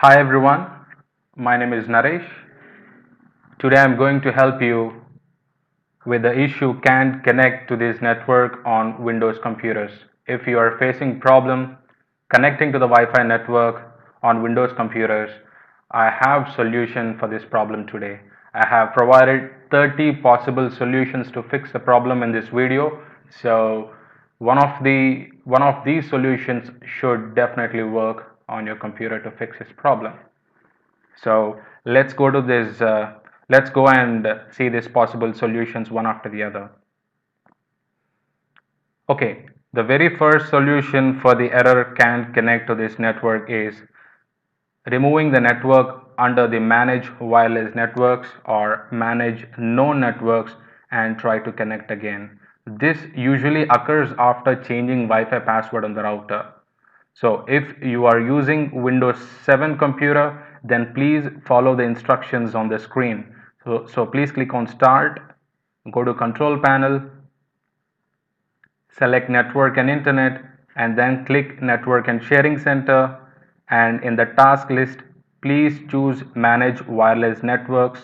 Hi everyone, my name is Naresh. Today I'm going to help you with the issue can't connect to this network on Windows computers. If you are facing problem connecting to the Wi-Fi network on Windows computers, I have solution for this problem today. I have provided 30 possible solutions to fix the problem in this video. So one of these solutions should definitely work on your computer to fix this problem. So let's go and see these possible solutions one after the other. Okay, the very first solution for the error can't connect to this network is removing the network under the manage wireless networks or manage no networks and try to connect again. This usually occurs after changing Wi-Fi password on the router. So if you are using Windows 7 computer, then please follow the instructions on the screen. So please click on Start, go to Control Panel, select Network and Internet, and then click Network and Sharing Center. And in the task list, please choose Manage Wireless Networks.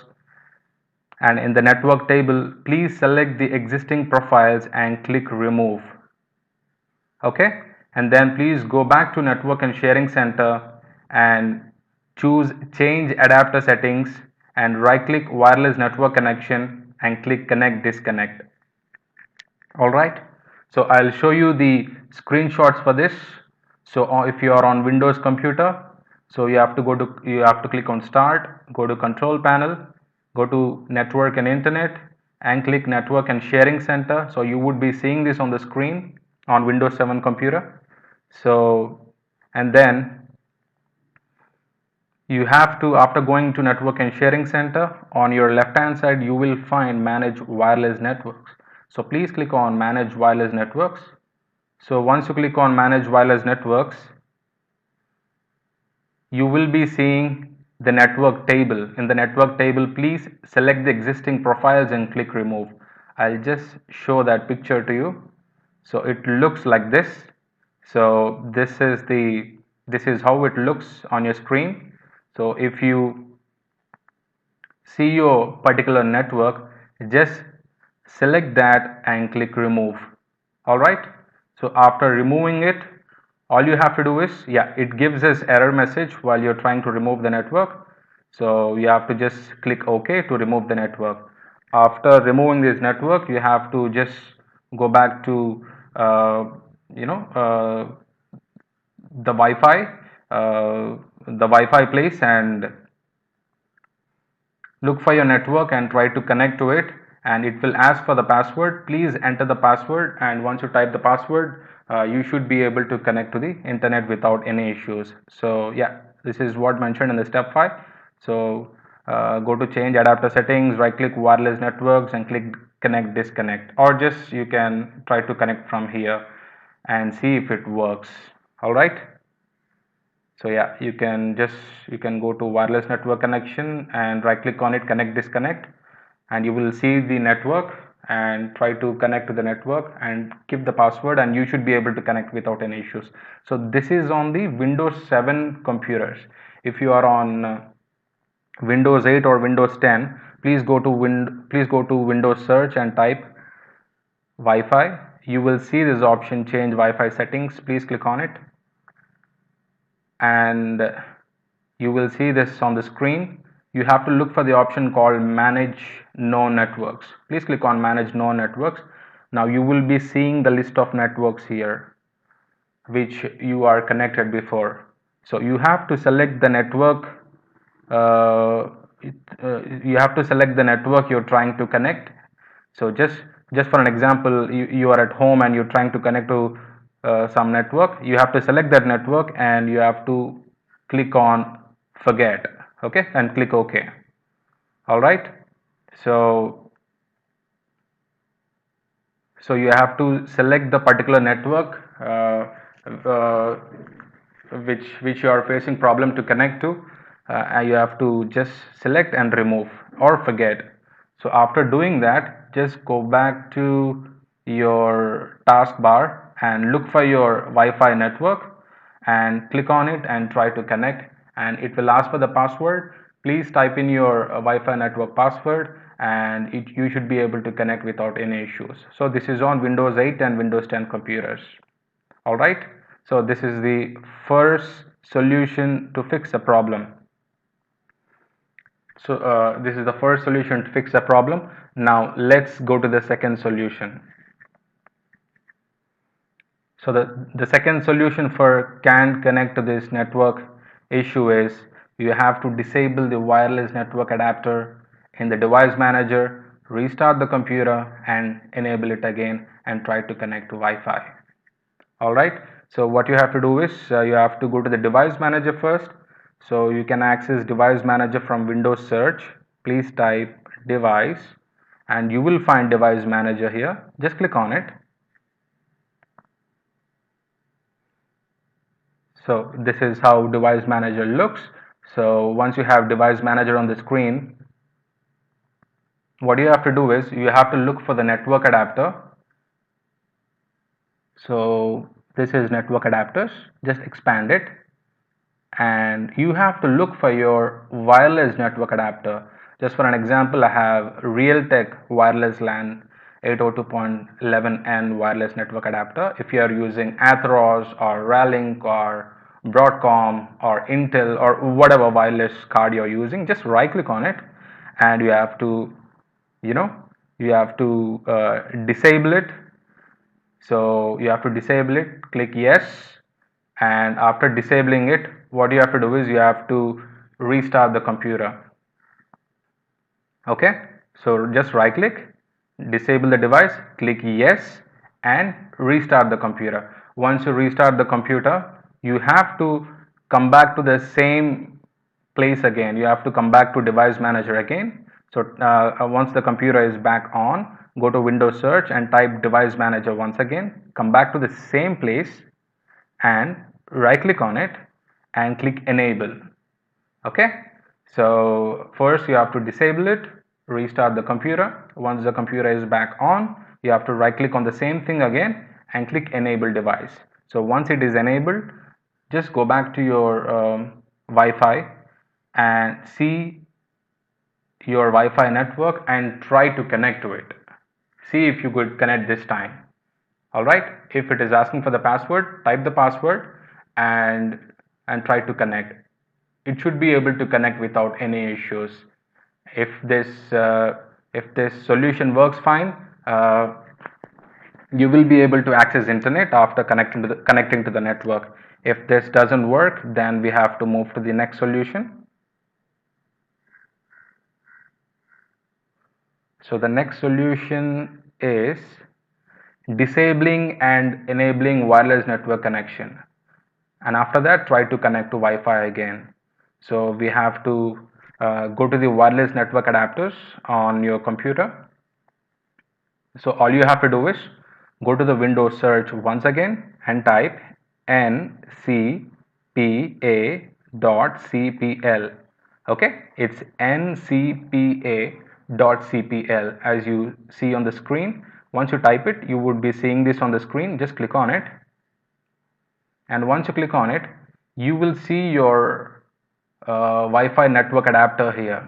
And in the network table, please select the existing profiles and click Remove. Okay, and then please go back to Network and Sharing Center and choose Change Adapter Settings and right click Wireless Network Connection and click Connect Disconnect. Alright, so I'll show you the screenshots for this. So if you are on Windows computer, so you have to click on Start, go to Control Panel, go to Network and Internet and click Network and Sharing Center. So you would be seeing this on the screen on Windows 7 computer. So and then you have to, after going to Network and Sharing Center, on your left hand side you will find Manage Wireless Networks. So please click on Manage Wireless Networks. So once you click on Manage Wireless Networks, you will be seeing the network table. In the network table, please select the existing profiles and click Remove. I'll just show that picture to you. So it looks like this. So this is how it looks on your screen. So if you see your particular network, just select that and click Remove. Alright, so after removing it, all you have to do is, yeah, it gives us error message while you're trying to remove the network. So you have to just click OK to remove the network. After removing this network, you have to just go back to uh, you know uh, the Wi-Fi place and look for your network and try to connect to it, and it will ask for the password. Please enter the password, and once you type the password, you should be able to connect to the internet without any issues. So yeah, this is what mentioned in the step 5. So go to change adapter settings, right click wireless networks and click connect disconnect, or just you can try to connect from here and see if it works. All right, so yeah, you can go to wireless network connection and right click on it, connect disconnect, and you will see the network and try to connect to the network and give the password, and you should be able to connect without any issues. So this is on the Windows 7 computers. If you are on Windows 8 or Windows 10, please go to Windows search and type Wi-Fi. You will see this option, change Wi-Fi settings. Please click on it and you will see this on the screen. You have to look for the option called manage no networks. Please click on manage no networks. Now you will be seeing the list of networks here which you are connected before. So you have to select the network, uh, you have to select the network you're trying to connect. So just for an example, you are at home and you're trying to connect to some network. You have to select that network and you have to click on forget, okay, and click OK. All right, so you have to select the particular network uh, which you are facing problem to connect to, and you have to just select and remove or forget. So after doing that, just go back to your taskbar and look for your Wi-Fi network and click on it and try to connect, and it will ask for the password. Please type in your Wi-Fi network password, and you should be able to connect without any issues. So this is on Windows 8 and Windows 10 computers. All right, so this is the first solution to fix a problem. So this is the first solution to fix a problem. Now let's go to the second solution. So the second solution for can't connect to this network issue is you have to disable the wireless network adapter in the device manager, restart the computer and enable it again and try to connect to Wi-Fi. Alright, so what you have to do is you have to go to the device manager first. So you can access device manager from Windows search. Please type device and you will find device manager here. Just click on it. So this is how device manager looks. So once you have device manager on the screen, what you have to do is you have to look for the network adapter. So this is network adapters. Just expand it and you have to look for your wireless network adapter. Just for an example, I have Realtek wireless LAN 802.11n wireless network adapter. If you are using Atheros or Ralink or Broadcom or Intel or whatever wireless card you're using, just right click on it and you have to disable it. So you have to disable it, click yes, and after disabling it, what you have to do is you have to restart the computer. Okay, so just right click, disable the device, click yes and restart the computer. Once you restart the computer, you have to come back to the same place again. You have to come back to device manager again. So once the computer is back on, go to Windows search and type device manager once again, come back to the same place and right click on it and click enable. Okay, so first you have to disable it, restart the computer. Once the computer is back on, you have to right click on the same thing again and click enable device. So once it is enabled, just go back to your Wi-Fi and see your Wi-Fi network and try to connect to it. See if you could connect this time. Alright, if it is asking for the password, type the password and try to connect. It should be able to connect without any issues. If this solution works fine, you will be able to access internet after connecting to the network. If this doesn't work, then we have to move to the next solution. So the next solution is disabling and enabling wireless network connection, and after that try to connect to Wi-Fi again. So we have to go to the wireless network adapters on your computer. So all you have to do is go to the Windows search once again and type ncpa.cpl. Okay, it's ncpa.cpl as you see on the screen. Once you type it, you would be seeing this on the screen. Just click on it, and once you click on it, you will see your Wi-Fi network adapter here.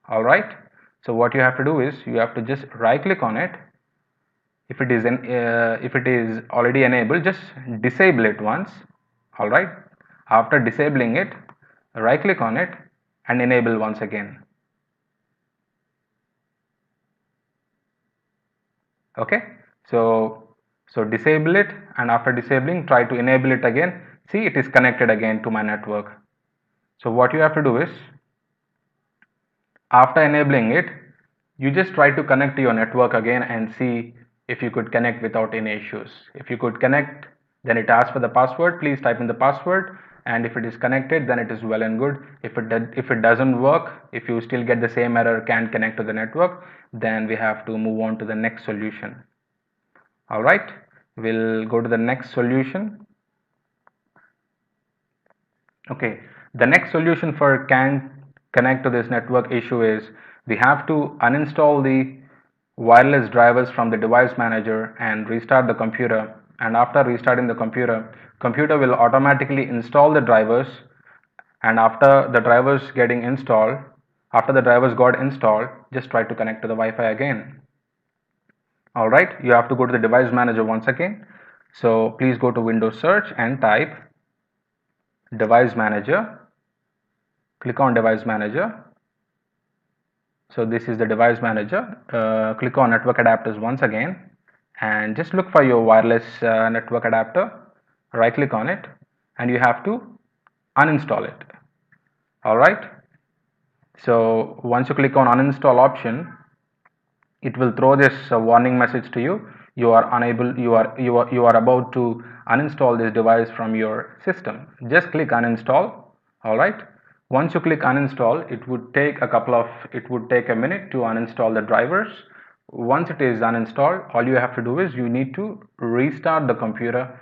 All right, so what you have to do is you have to just right click on it. If it is already enabled, just disable it once. All right, after disabling it, right click on it and enable once again. Okay, so disable it, and after disabling, try to enable it again. See, it is connected again to my network. So what you have to do is, after enabling it, you just try to connect to your network again and see if you could connect without any issues. If you could connect, then it asks for the password. Please type in the password, and if it is connected, then it is well and good. If it doesn't work, if you still get the same error, can't connect to the network, then we have to move on to the next solution. All right, we'll go to the next solution. Okay, the next solution for can't connect to this network issue is we have to uninstall the wireless drivers from the device manager and restart the computer. And after restarting the computer will automatically install the drivers and after the drivers getting installed, after the drivers got installed, just try to connect to the Wi-Fi again. All right, you have to go to the device manager once again. So please go to Windows search and type device manager. Click on device manager. So this is the device manager. Click on network adapters once again and just look for your wireless network adapter. Right click on it and you have to uninstall it. All right. So once you click on uninstall option, it will throw this warning message to you. You are unable, you are about to uninstall this device from your system. Just click uninstall. All right. Once you click uninstall, it would take a minute to uninstall the drivers. Once it is uninstalled, all you have to do is you need to restart the computer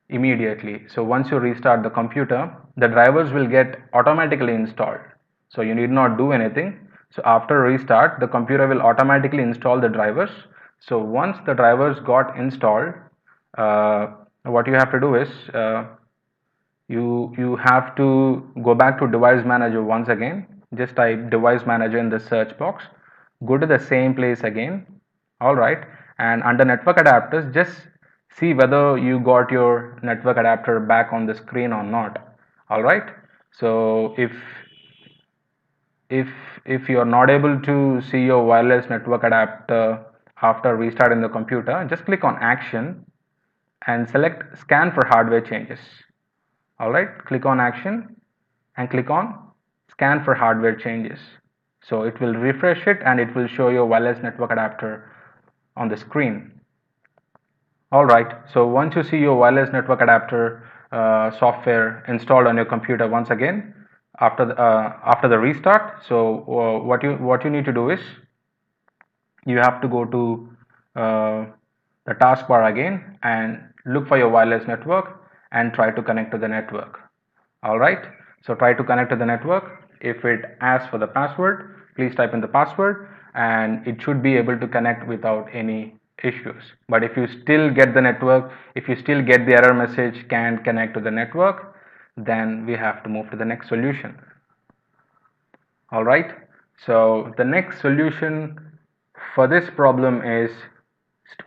immediately. So once you restart the computer, the drivers will get automatically installed. So you need not do anything. So after restart, the computer will automatically install the drivers. So once the drivers got installed, uh, what you have to do is you have to go back to device manager once again. Just type device manager in the search box. Go to the same place again. All right, and under network adapters, just see whether you got your network adapter back on the screen or not. All right, so if if you are not able to see your wireless network adapter after restarting the computer, just click on action and select scan for hardware changes. All right, click on action and click on scan for hardware changes. So it will refresh it and it will show your wireless network adapter on the screen. All right, so once you see your wireless network adapter software installed on your computer once again after the restart, so what you need to do is you have to go to the taskbar again and look for your wireless network and try to connect to the network. All right, so try to connect to the network. If it asks for the password, please type in the password and it should be able to connect without any issues. But if you still get the network, if you still get the error message can't connect to the network, then we have to move to the next solution. All right, so the next solution for this problem is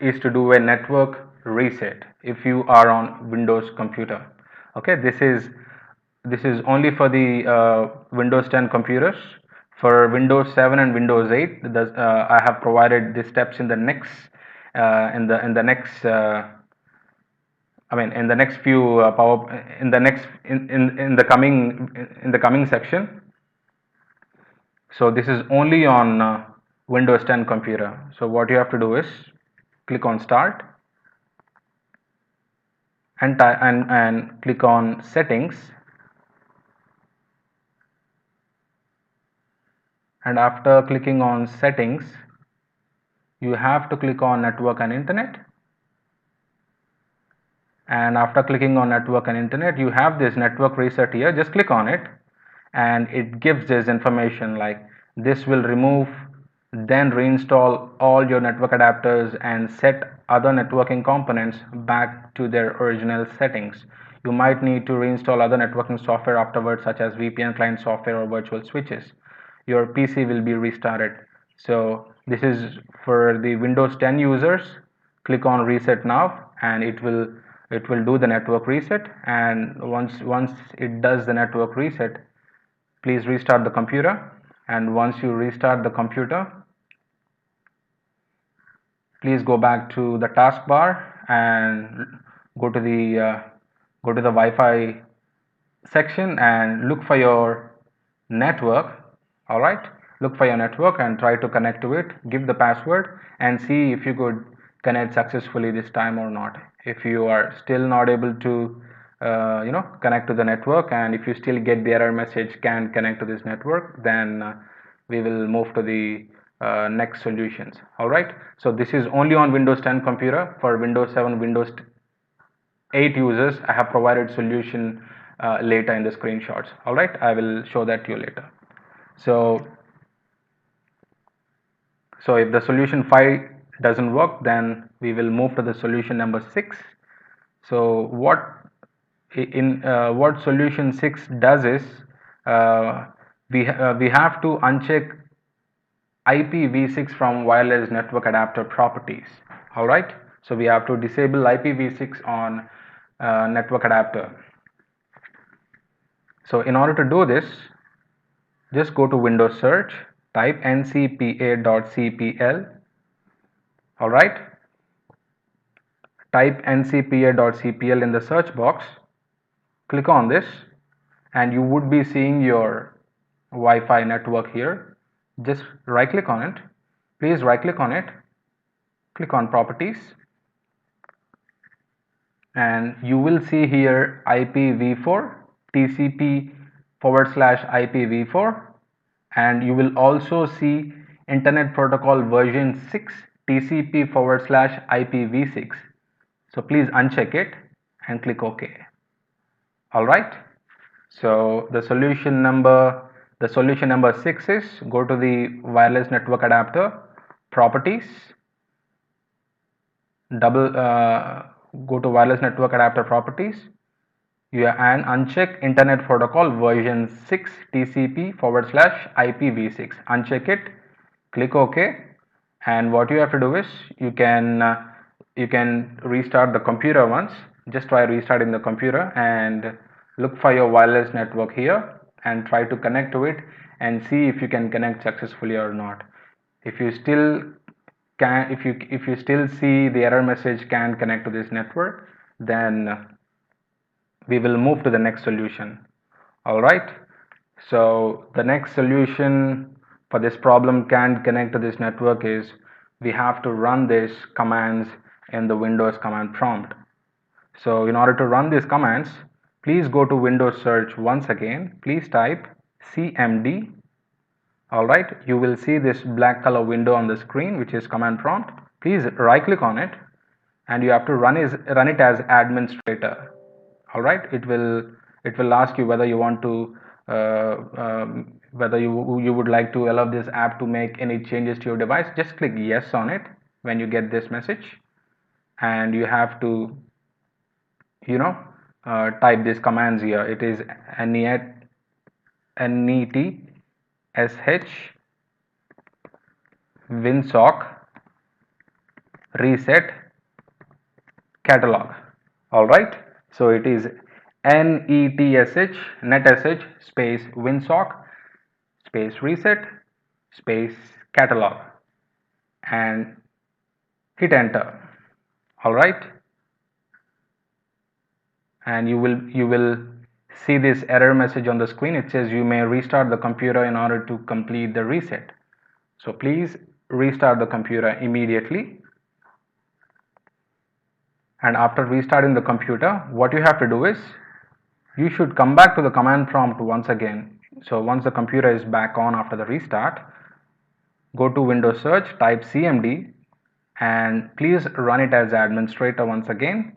to do a network reset if you are on Windows computer. Okay, this is only for the Windows 10 computers. For Windows 7 and Windows 8, I have provided the steps in the next in the next I mean in the next few power in the next in the coming section. So this is only on Windows 10 computer. So what you have to do is click on start and click on settings, and after clicking on settings you have to click on network and internet, and after clicking on network and internet you have this network reset here. Just click on it and it gives this information like this will remove then reinstall all your network adapters and set other networking components back to their original settings. You might need to reinstall other networking software afterwards such as VPN client software or virtual switches. Your PC will be restarted. So this is for the Windows 10 users. Click on reset now and it will do the network reset, and once it does the network reset, please restart the computer. And once you restart the computer, please go back to the taskbar and go to the Wi-Fi section and look for your network. All right, look for your network and try to connect to it. Give the password and see if you could connect successfully this time or not. If you are still not able to connect to the network, and if you still get the error message can't connect to this network, then we will move to the next solutions. All right, so this is only on Windows 10 computer. For Windows 7, Windows 8 users, I have provided solution later in the screenshots. All right, I will show that to you later. So if the solution 5 doesn't work, then we will move to the solution number 6. So what solution 6 does is we have to uncheck IPv6 from wireless network adapter properties. All right, so we have to disable IPv6 on network adapter. So in order to do this, just go to Windows search, type ncpa.cpl. All right, type ncpa.cpl in the search box, click on this, and you would be seeing your Wi-Fi network here. Just right click on it. Please right click on it, click on properties, and you will see here IPv4 TCP/IPv4, and you will also see Internet Protocol version 6 TCP/IPv6. So please uncheck it and click OK. All right. So the solution number 6 is, go to the wireless network adapter properties, go to wireless network adapter properties, and uncheck Internet Protocol version 6 TCP/IPv6. Uncheck it, click OK, and what you have to do is you can restart the computer once. Just try restarting the computer and look for your wireless network here and try to connect to it and see if you can connect successfully or not. If you still see the error message "can't connect to this network," then we will move to the next solution. All right, so the next solution for this problem, "can't connect to this network," is we have to run these commands in the Windows command prompt. So in order to run these commands, please go to Windows search once again. Please type cmd. All right, you will see this black color window on the screen, which is command prompt. Please right click on it, and you have to run it as administrator. All right, it will ask you whether you want to whether you would like to allow this app to make any changes to your device. Just click yes on it when you get this message, and you have to type these commands here. It is netsh winsock reset catalog. All right, so it is netsh space winsock space reset space catalog, and hit enter. All right, and you will see this error message on the screen. It says you may restart the computer in order to complete the reset. So please restart the computer immediately. And after restarting the computer, what you have to do is you should come back to the command prompt once again. So once the computer is back on after the restart, go to Windows search, type cmd, and please run it as administrator once again,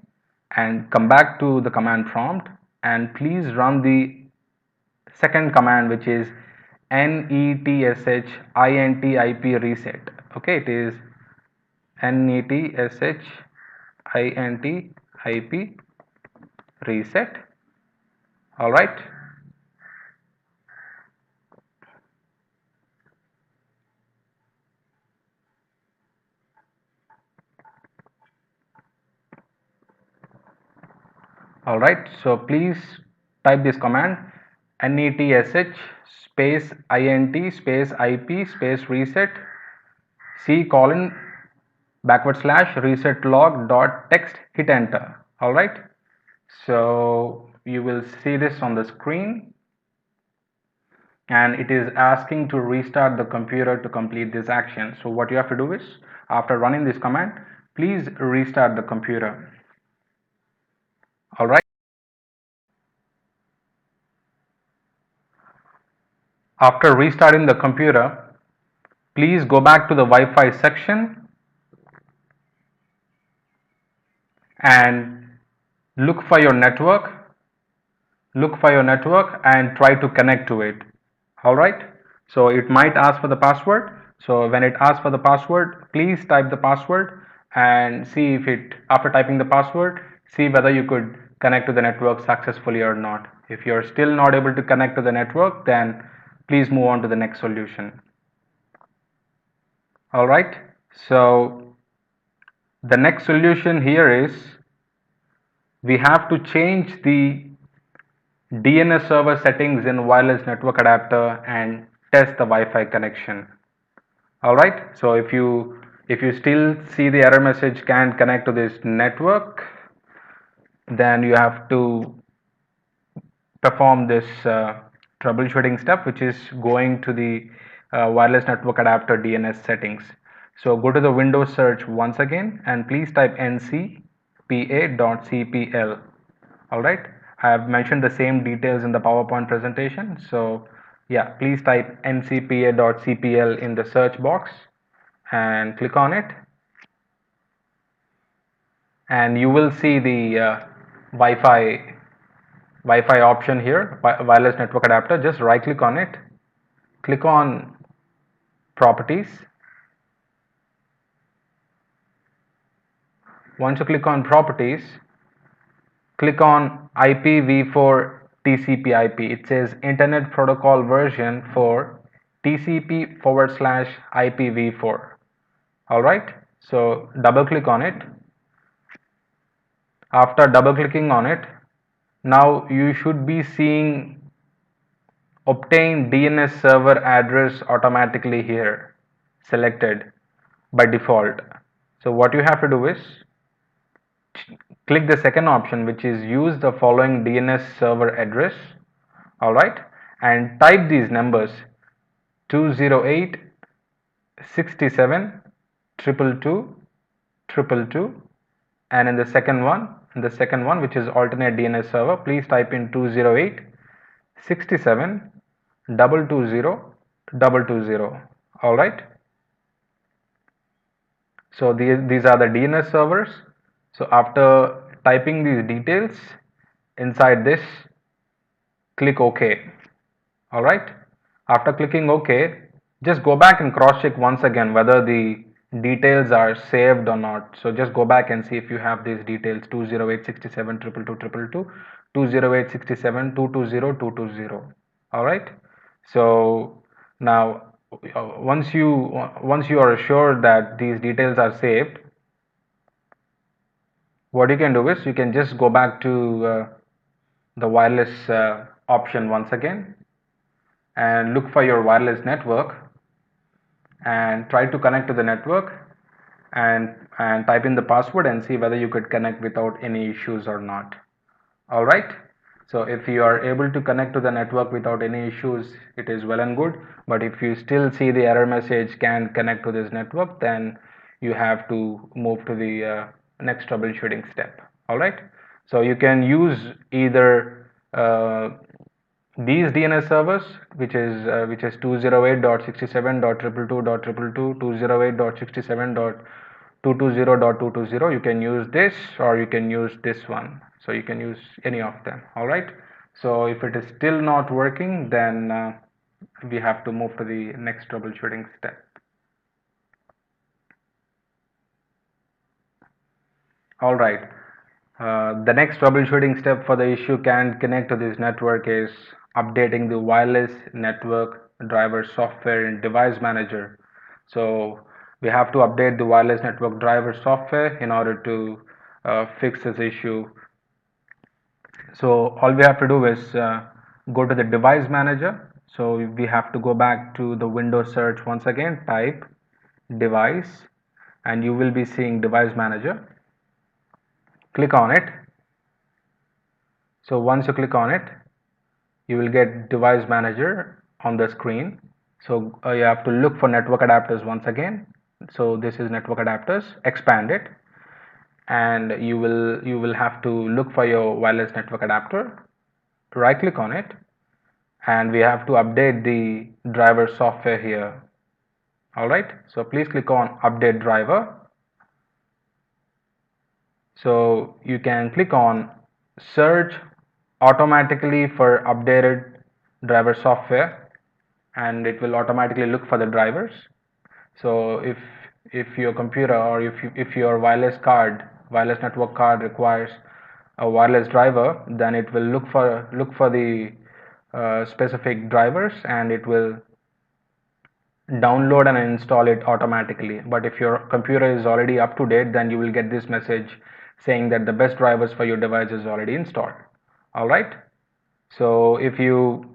and come back to the command prompt, and please run the second command, which is netshintip reset. Okay, it is netshintip reset. All right, all right, so please type this command netsh space int space ip space reset c:/reset log dot text, hit enter. All right, so you will see this on the screen, and it is asking to restart the computer to complete this action. So what you have to do is, after running this command, please restart the computer. All right, after restarting the computer, please go back to the Wi-Fi section and look for your network and try to connect to it. All right, so it might ask for the password. So when it asks for the password, please type the password and see if it, after typing the password, see whether you could connect to the network successfully or not. If you're still not able to connect to the network, then please move on to the next solution. All right, so the next solution here is we have to change the DNS server settings in wireless network adapter and test the Wi-Fi connection. All right, so if you still see the error message can't connect to this network, then you have to perform this troubleshooting step, which is going to the wireless network adapter DNS settings. So go to the Windows search once again and please type ncpa.cpl. All right, I have mentioned the same details in the PowerPoint presentation. So yeah, please type ncpa.cpl in the search box and click on it, and you will see the Wi-Fi option here, wireless network adapter. Just right click on it, click on properties. Once you click on properties, click on IPv4 TCP IP. It says Internet Protocol version for TCP/IPv4. All right, so double click on it. After double clicking on it, now you should be seeing obtain DNS server address automatically here selected by default. So what you have to do is click the second option, which is use the following DNS server address. All right, and type these numbers 208.67.222.222, and in the second one, which is alternate DNS server, please type in 208.67.220.220. All right, so these are the DNS servers. So after typing these details inside this, click OK. All right, after clicking OK, just go back and cross check once again whether the details are saved or not. So just go back and see if you have these details: 208.67.222.222, 208.67.220.220. All right, so now once you are assured that these details are saved, what you can do is you can just go back to the wireless option once again and look for your wireless network and try to connect to the network, and type in the password and see whether you could connect without any issues or not. All right, so if you are able to connect to the network without any issues, it is well and good. But if you still see the error message can't connect to this network, then you have to move to the next troubleshooting step. All right, so you can use either these DNS servers, which is 208.67.222.222, 208.67.220.220. You can use this or you can use this one. So you can use any of them. All right, so if it is still not working, then we have to move to the next troubleshooting step. All right, the next troubleshooting step for the issue can't connect to this network is updating the wireless network driver software in device manager. So we have to update the wireless network driver software in order to fix this issue. So all we have to do is go to the device manager. So we have to go back to the Windows search once again, type device, and you will be seeing device manager. Click on it. So once you click on it, you will get device manager on the screen. So you have to look for network adapters once again. So this is network adapters, expand it, and you will have to look for your wireless network adapter, right click on it, and we have to update the driver software here. All right, so please click on update driver. So you can click on search automatically for updated driver software, and it will automatically look for the drivers. So if your computer or if your wireless network card requires a wireless driver, then it will look for the specific drivers, and it will download and install it automatically. But if your computer is already up to date, then you will get this message saying that the best drivers for your device is already installed. All right. So if you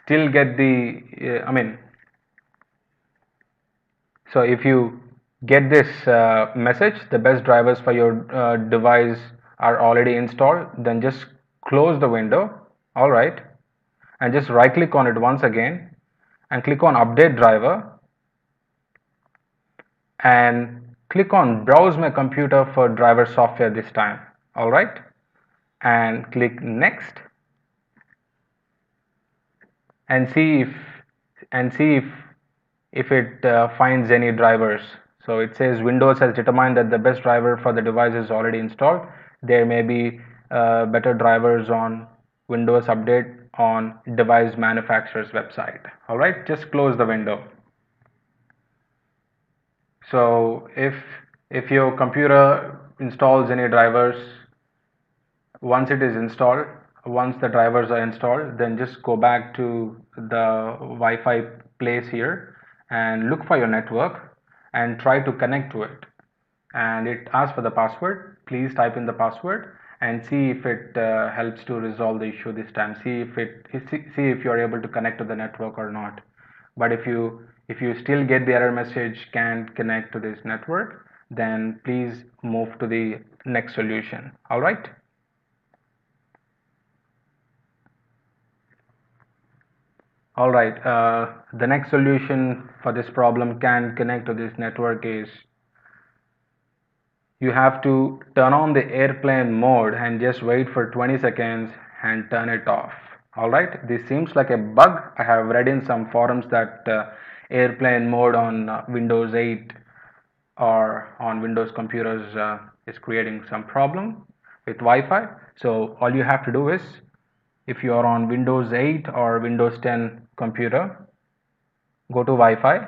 still get the so if you get this message, the best drivers for your device are already installed, then just close the window. All right, and just right click on it once again and click on update driver and click on browse my computer for driver software this time. All right, and click next and see if it finds any drivers. So it says Windows has determined that the best driver for the device is already installed. There may be better drivers on Windows Update on device manufacturer's website. All right, just close the window. So if your computer installs any drivers, once it is installed, once the drivers are installed, then just go back to the Wi-Fi place here and look for your network and try to connect to it. And it asks for the password. Please type in the password and see if it helps to resolve the issue this time. See if you are able to connect to the network or not. But if you still get the error message can't connect to this network, then please move to the next solution. All right. All right, the next solution for this problem can connect to this network is you have to turn on the airplane mode and just wait for 20 seconds and turn it off. All right, this seems like a bug. I have read in some forums that airplane mode on Windows 8 or on Windows computers is creating some problem with Wi-Fi. So all you have to do is, if you are on Windows 8 or Windows 10 computer, go to Wi-Fi,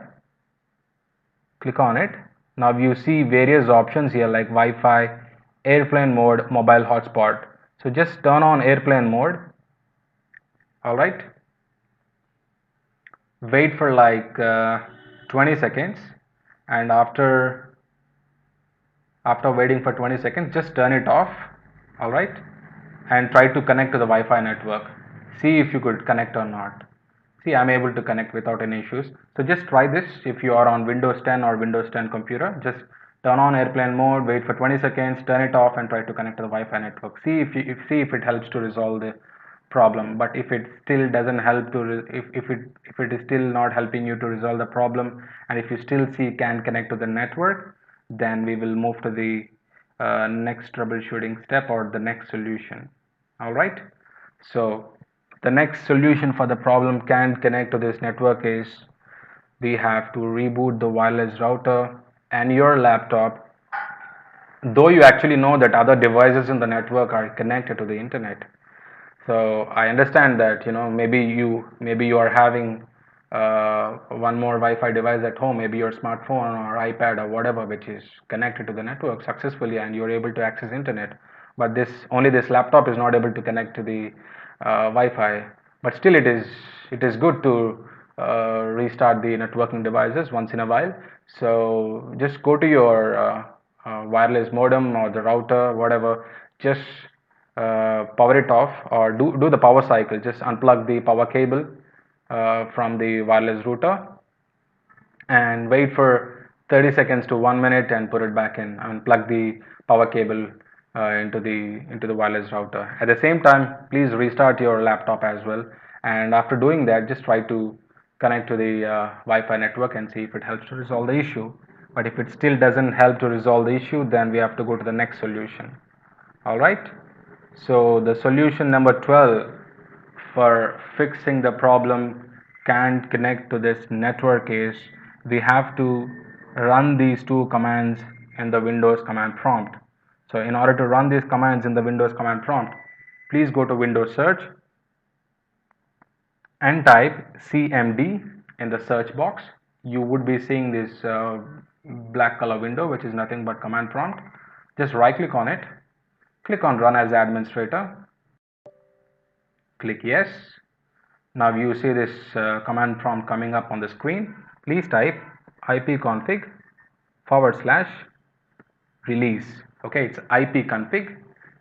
click on it. Now you see various options here like Wi-Fi, airplane mode, mobile hotspot. So just turn on airplane mode. All right, wait for like 20 seconds, and after waiting for 20 seconds, just turn it off. All right, and try to connect to the Wi-Fi network. See if you could connect or not. See, I'm able to connect without any issues. So just try this. If you are on Windows 10 or Windows 10 computer, just turn on airplane mode, wait for 20 seconds, turn it off and try to connect to the Wi-Fi network. See if it helps to resolve the problem. But if it still doesn't help to if it is still not helping you to resolve the problem, and if you still see can connect to the network, then we will move to the next troubleshooting step or the next solution. All right, so the next solution for the problem can't connect to this network is we have to reboot the wireless router and your laptop, though you actually know that other devices in the network are connected to the internet. So I understand that maybe you are having one more Wi-Fi device at home, maybe your smartphone or iPad or whatever, which is connected to the network successfully, and you're able to access internet. But this laptop is not able to connect to the Wi-Fi. But still, it is good to restart the networking devices once in a while. So just go to your wireless modem or the router, whatever. Just power it off, or do the power cycle. Just unplug the power cable from the wireless router and wait for 30 seconds to 1 minute and put it back in and plug the power cable into the wireless router. At the same time, please restart your laptop as well, and after doing that, just try to connect to the Wi-Fi network and see if it helps to resolve the issue. But if it still doesn't help to resolve the issue, then we have to go to the next solution. All right, so the solution number 12 for fixing the problem can't connect to this network is we have to run these two commands in the Windows command prompt. So in order to run these commands in the Windows command prompt, please go to Windows search and type cmd in the search box. You would be seeing this black color window, which is nothing but command prompt. Just right click on it, click on run as administrator, click yes. Now you see this command prompt coming up on the screen. Please type ipconfig / release. Okay, it's ipconfig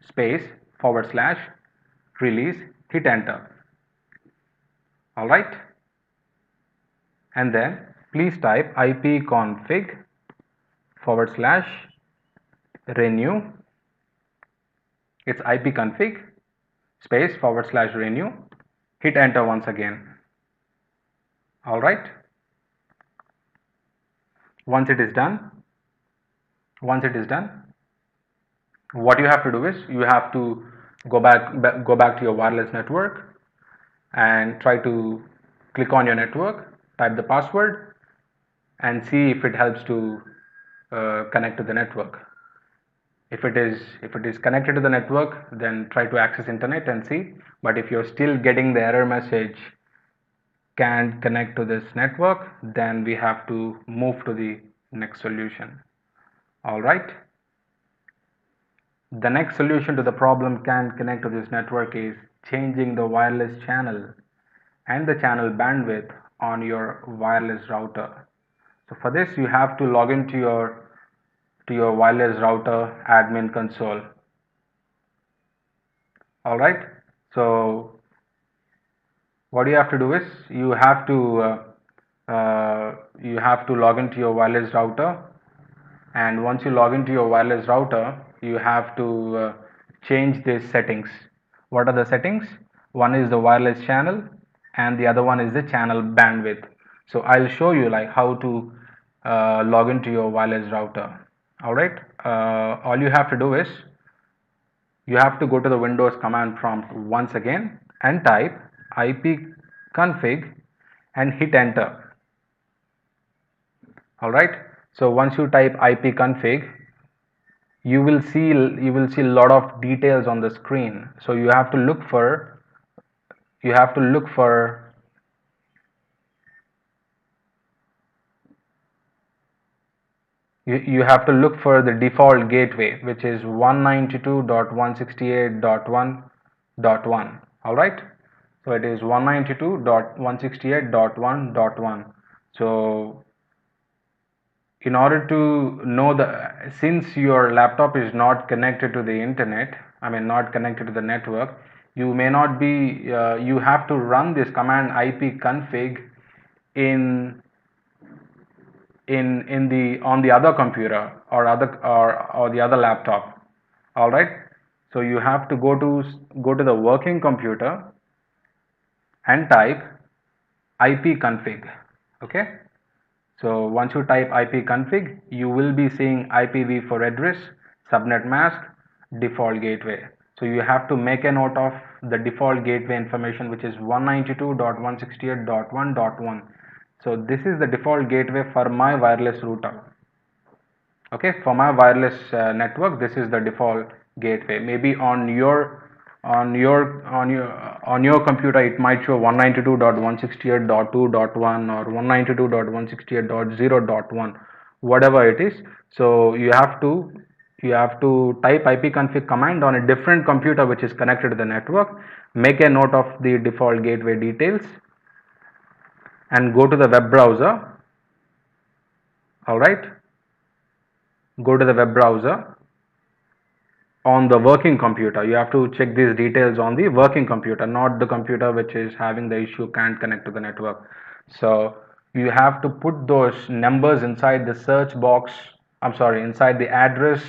space / release, hit enter. All right, and then please type ipconfig / renew. It's ipconfig space / renew, hit enter once again. All right, once it is done, what you have to do is you have to go back to your wireless network and try to click on your network, type the password, and see if it helps to connect to the network. If it is connected to the network, then try to access internet and see. But if you're still getting the error message, can't connect to this network, then we have to move to the next solution. All right, the next solution to the problem can't connect to this network is changing the wireless channel and the channel bandwidth on your wireless router. So for this you have to log into your wireless router admin console. All right, so what you have to do is you have to log into your wireless router, and once you log into your wireless router you have to change these settings. What are the settings? One is the wireless channel and the other one is the channel bandwidth. So I'll show you like how to log into your wireless router. All right, all you have to do is you have to go to the Windows command prompt once again and type ipconfig and hit enter. All right, so once you type ipconfig, you will see a lot of details on the screen. So you have to look for you have to look for the default gateway, which is 192.168.1.1. all right, so it is 192.168.1.1. so in order to know since your laptop is not connected to the internet, not connected to the network, you may not be you have to run this command ipconfig in the on the other computer or the other laptop. All right, so you have to go to the working computer and type ipconfig. Okay, so once you type ipconfig, you will be seeing IPv4 for address, subnet mask, default gateway. So you have to make a note of the default gateway information, which is 192.168.1.1. So this is the default gateway for my wireless router. Okay, for my wireless network, this is the default gateway. Maybe on your computer it might show 192.168.2.1 or 192.168.0.1, whatever it is. So you have to type ipconfig command on a different computer which is connected to the network, make a note of the default gateway details and go to the web browser. All right, go to the web browser on the working computer. You have to check these details on the working computer, not the computer which is having the issue, can't connect to the network. So you have to put those numbers inside the search box, inside the address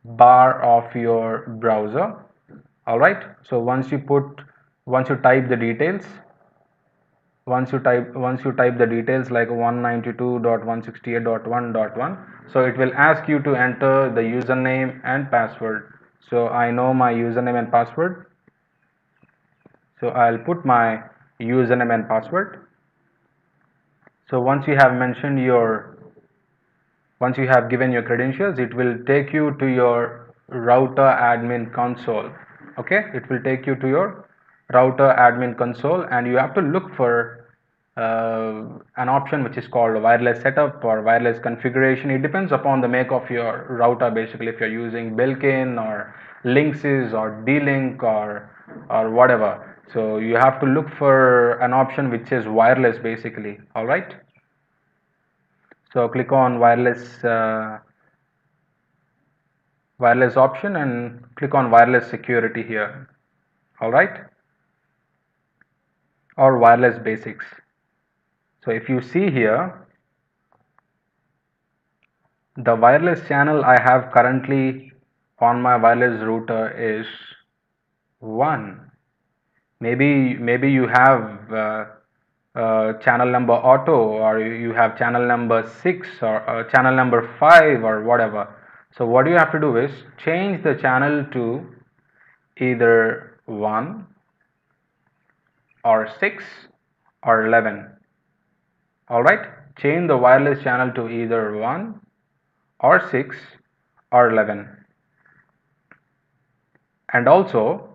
bar of your browser. All right, so once you type the details, once you type the details like 192.168.1.1, so it will ask you to enter the username and password. So I know my username and password, so I'll put my username and password. So once you have given your credentials, it will take you to your router admin console. Okay, it will take you to your router admin console and you have to look for an option which is called wireless setup or wireless configuration. It depends upon the make of your router, basically, if you're using Belkin or Linksys or D-Link or whatever. So you have to look for an option which is wireless, basically. All right. So click on wireless option and click on wireless security here. All right, or wireless basics. So if you see here, the wireless channel I have currently on my wireless router is 1. Maybe you have channel number auto, or you have channel number 6 or channel number 5 or whatever. So what you have to do is change the channel to either 1 or 6 or 11. Alright, change the wireless channel to either 1 or 6 or 11. And also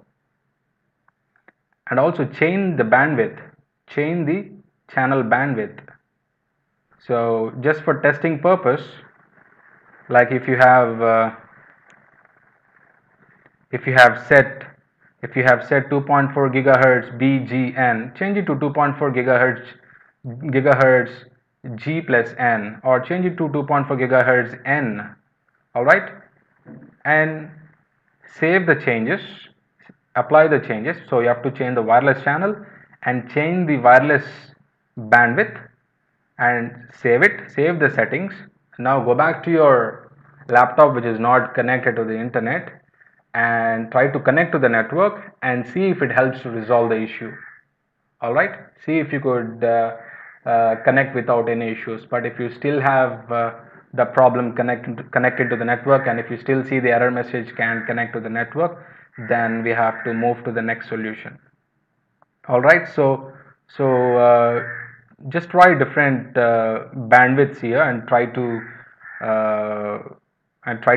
change the bandwidth, change the channel bandwidth. So just for testing purpose, like if you have set 2.4 gigahertz BGN, change it to 2.4 gigahertz G plus N, or change it to 2.4 gigahertz N. All right, and save the changes, apply the changes. So you have to change the wireless channel and change the wireless bandwidth and save the settings. Now go back to your laptop which is not connected to the internet and try to connect to the network and see if it helps to resolve the issue. All right, see if you could connect without any issues. But if you still have the problem connected to the network, and if you still see the error message can't connect to the network, then we have to move to the next solution. All right, just try different bandwidths here and try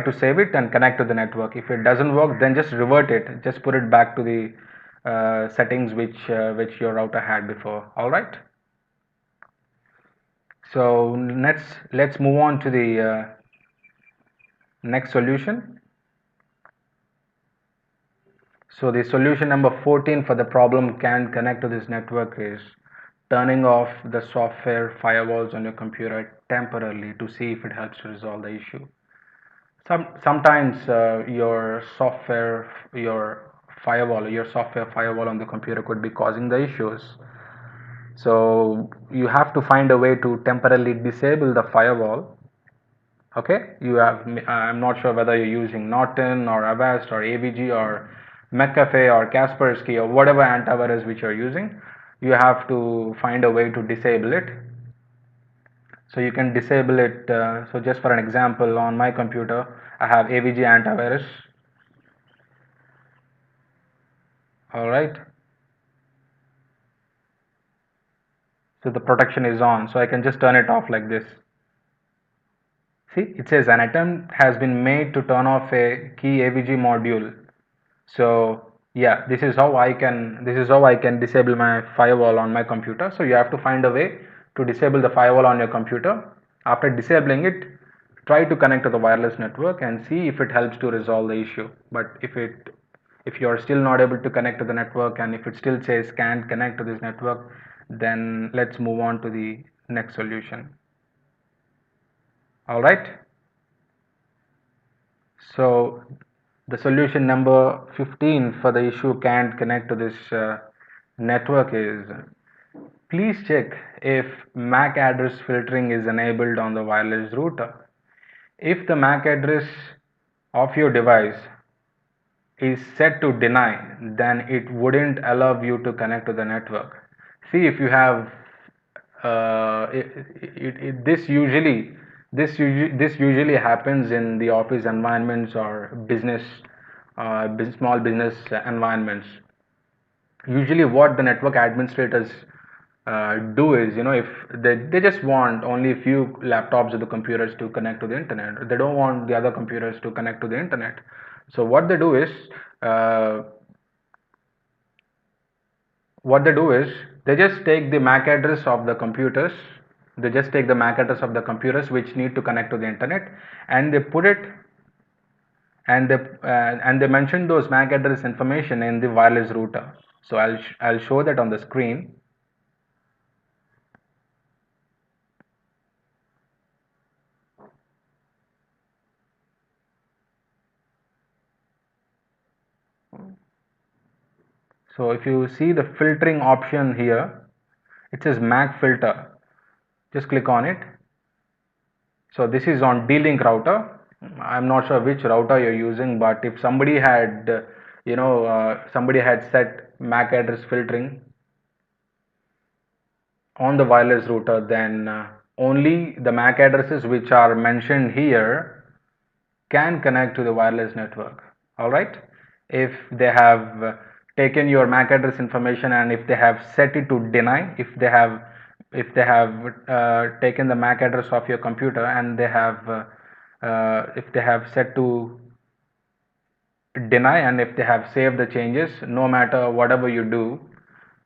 to save it and connect to the network. If it doesn't work, then just revert it, just put it back to the settings which your router had before. All right, so let's move on to the next solution. So the solution number 14 for the problem can't connect to this network is turning off the software firewalls on your computer temporarily to see if it helps to resolve the issue. Sometimes your software firewall on the computer could be causing the issues. So you have to find a way to temporarily disable the firewall. Okay, I'm not sure whether you're using Norton or Avast or AVG or McAfee or Kaspersky or whatever antivirus which you're using. You have to find a way to disable it. So you can disable it. So just for an example, on my computer I have AVG antivirus. All right, so the protection is on, so I can just turn it off like this. See, it says an attempt has been made to turn off a key AVG module. So yeah, this is how I can disable my firewall on my computer. So you have to find a way to disable the firewall on your computer. After disabling it, try to connect to the wireless network and see if it helps to resolve the issue. But if you are still not able to connect to the network, and if it still says can't connect to this network, then let's move on to the next solution. All right, so the solution number 15 for the issue can't connect to this network is, please check if MAC address filtering is enabled on the wireless router. If the MAC address of your device is set to deny, then it wouldn't allow you to connect to the network. See, if you have this usually happens in the office environments or small business environments. Usually what the network administrators do is, if they just want only a few laptops or the computers to connect to the internet. They don't want the other computers to connect to the internet. So what they do is They just take the MAC address of the computers. They just take the MAC address of the computers which need to connect to the internet, and they put it, and they mention those MAC address information in the wireless router. So I'll show that on the screen. So if you see the filtering option here, it says MAC filter. Just click on it. So this is on D-Link router. I'm not sure which router you're using, but if somebody had, somebody had set MAC address filtering on the wireless router, then only the MAC addresses which are mentioned here can connect to the wireless network. All right. If they have taken your MAC address information, and if they have set it to deny, if they have taken the MAC address of your computer, and they have if they have set to deny, and if they have saved the changes, no matter whatever you do,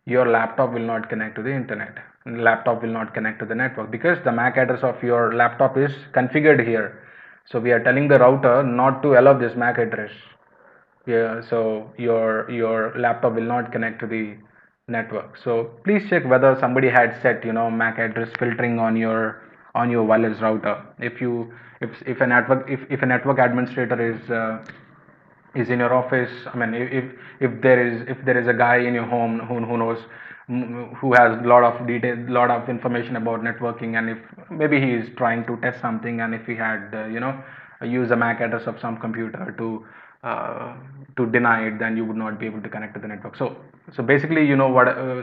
your laptop will not connect to the internet. Laptop will not connect to the network because the MAC address of your laptop is configured here. So we are telling the router not to allow this MAC address. Yeah, so your laptop will not connect to the network. So please check whether somebody had set MAC address filtering on your wireless router. If a network administrator is in your office, I mean, if there is a guy in your home who knows, who has a lot of detail, lot of information about networking, and if maybe he is trying to test something, and if he had use a MAC address of some computer to deny it, then you would not be able to connect to the network. So basically,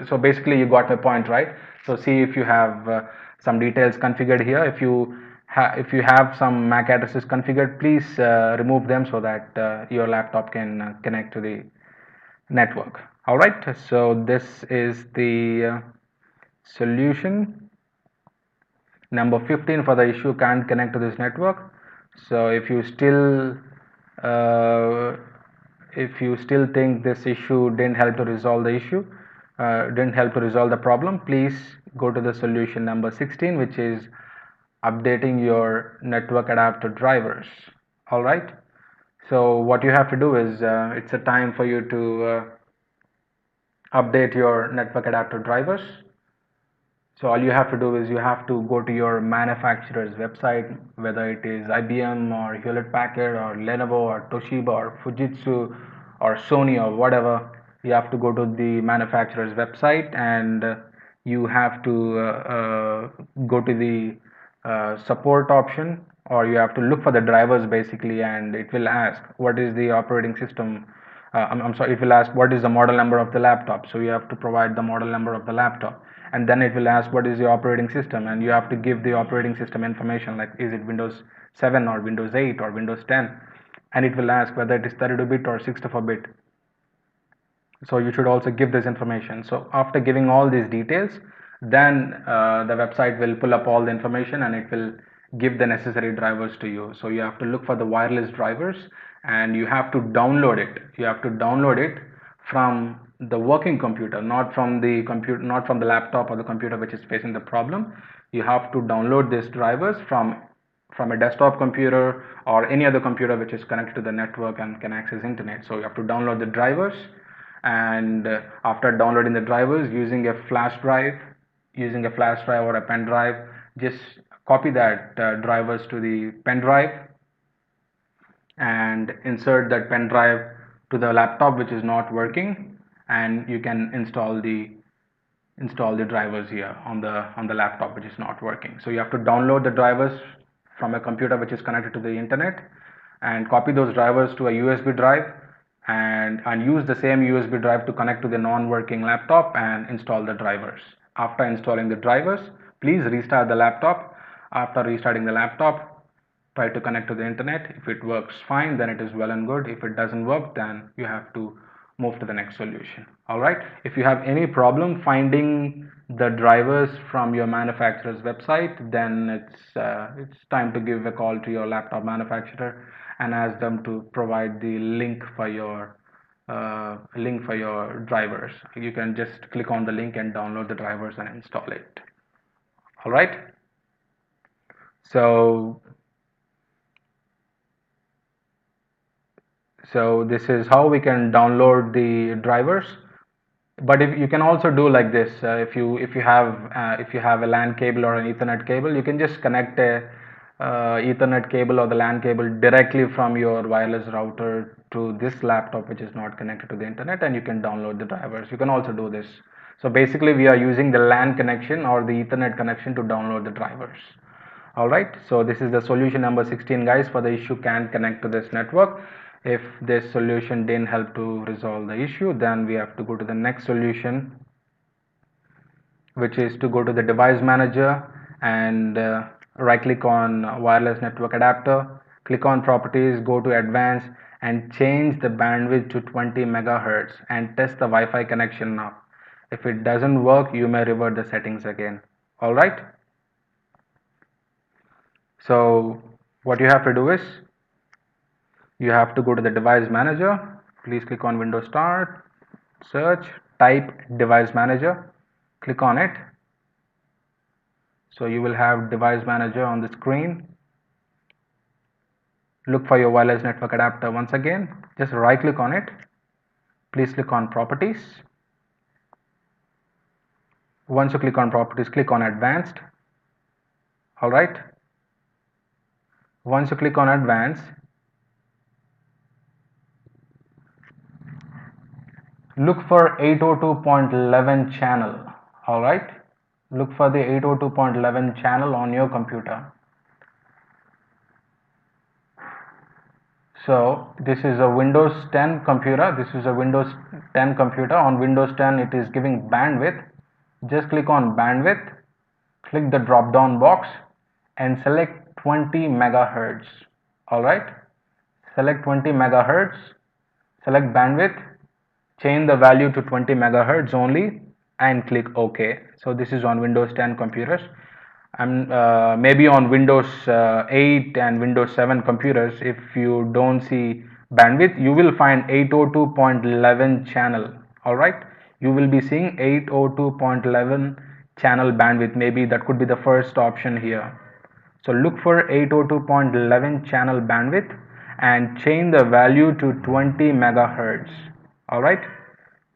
so basically you got my point, right? So see if you have some details configured here. If you have some MAC addresses configured, please remove them so that your laptop can connect to the network. All right, so this is the solution number 15 for the issue can't connect to this network. So uh, if you still think this issue didn't help to resolve the issue, didn't help to resolve the problem, please go to the solution number 16, which is updating your network adapter drivers. All right, so what you have to do is it's a time for you to update your network adapter drivers. So all you have to do is you have to go to your manufacturer's website, whether it is IBM or Hewlett Packard or Lenovo or Toshiba or Fujitsu or Sony or whatever. You have to go to the manufacturer's website, and you have to go to the support option, or you have to look for the drivers basically, and it will ask what is the operating system. I'm sorry, it will ask what is the model number of the laptop. So you have to provide the model number of the laptop, and then it will ask what is the operating system, and you have to give the operating system information, like is it Windows 7 or Windows 8 or Windows 10, and it will ask whether it is 32-bit or 64-bit. So you should also give this information. So after giving all these details, then the website will pull up all the information, and it will give the necessary drivers to you. So you have to look for the wireless drivers, and you have to download it. You have to download it from the working computer, not from the computer, not from the laptop or the computer which is facing the problem. You have to download these drivers from a desktop computer or any other computer which is connected to the network and can access internet. So you have to download the drivers, and after downloading the drivers using a flash drive, or a pen drive, just copy that drivers to the pen drive and insert that pen drive to the laptop which is not working, and you can install the drivers here on the laptop which is not working. So you have to download the drivers from a computer which is connected to the internet, and copy those drivers to a USB drive, and use the same USB drive to connect to the non-working laptop and install the drivers. After installing the drivers, please restart the laptop. After restarting the laptop, try to connect to the internet. If it works fine, then it is well and good. If it doesn't work, then you have to move to the next solution. All right, if you have any problem finding the drivers from your manufacturer's website, then it's time to give a call to your laptop manufacturer and ask them to provide the link for your link for your drivers. You can just click on the link and download the drivers and install it. All right. So this is how we can download the drivers. But if you can also do like this, if you have a LAN cable or an Ethernet cable, you can just connect a Ethernet cable or the LAN cable directly from your wireless router to this laptop which is not connected to the internet, and you can download the drivers. You can also do this. So basically we are using the LAN connection or the Ethernet connection to download the drivers. Alright, so this is the solution number 16, guys, for the issue can't connect to this network. If this solution didn't help to resolve the issue, then we have to go to the next solution, which is to go to the device manager and right click on wireless network adapter, click on properties, go to advanced and change the bandwidth to 20 megahertz and test the Wi-Fi connection now. If it doesn't work, you may revert the settings again. Alright. So what you have to do is you have to go to the device manager. Please click on Windows Start, search, type device manager, click on it. So you will have device manager on the screen. Look for your wireless network adapter once again. Just right click on it. Please click on properties. Once you click on properties, click on advanced. All right. Once you click on advanced, look for 802.11 channel. All right. Look for the 802.11 channel on your computer. So this is a Windows 10 computer. This is a Windows 10 computer. On Windows 10 it is giving bandwidth. Just click on bandwidth, click the drop down box and select 20 megahertz. Alright, select 20 megahertz, select bandwidth, change the value to 20 megahertz only and click OK. So this is on Windows 10 computers. And maybe on Windows 8 and Windows 7 computers, if you don't see bandwidth, you will find 802.11 channel. Alright, you will be seeing 802.11 channel bandwidth. Maybe that could be the first option here. So look for 802.11 channel bandwidth and change the value to 20 megahertz. Alright,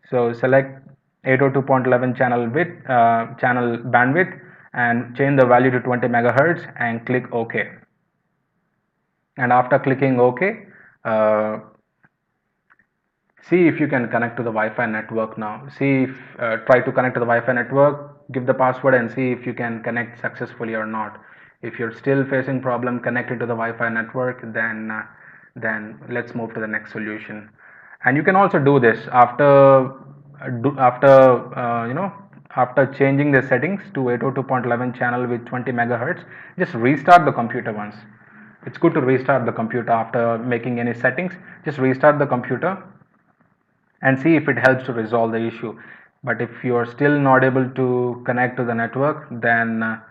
so select 802.11 channel bandwidth and change the value to 20 megahertz and click OK. And after clicking OK, see if you can connect to the Wi-Fi network now. See if try to connect to the Wi-Fi network, give the password and see if you can connect successfully or not. If you're still facing problem connecting to the Wi-Fi network, then let's move to the next solution. And you can also do this after after changing the settings to 802.11 channel with 20 megahertz. Just restart the computer once. It's good to restart the computer after making any settings. Just restart the computer and see if it helps to resolve the issue. But if you're still not able to connect to the network, then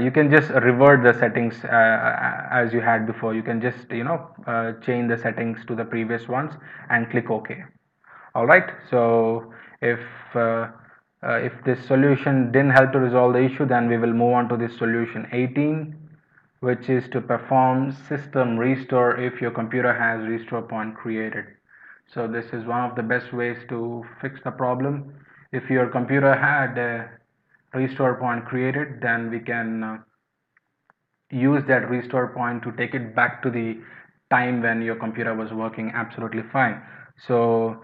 you can just revert the settings as you had before. You can just change the settings to the previous ones and click OK. All right, so if this solution didn't help to resolve the issue, then we will move on to this solution 18, which is to perform system restore if your computer has restore point created. So this is one of the best ways to fix the problem. If your computer had a restore point created, then we can use that restore point to take it back to the time when your computer was working absolutely fine. So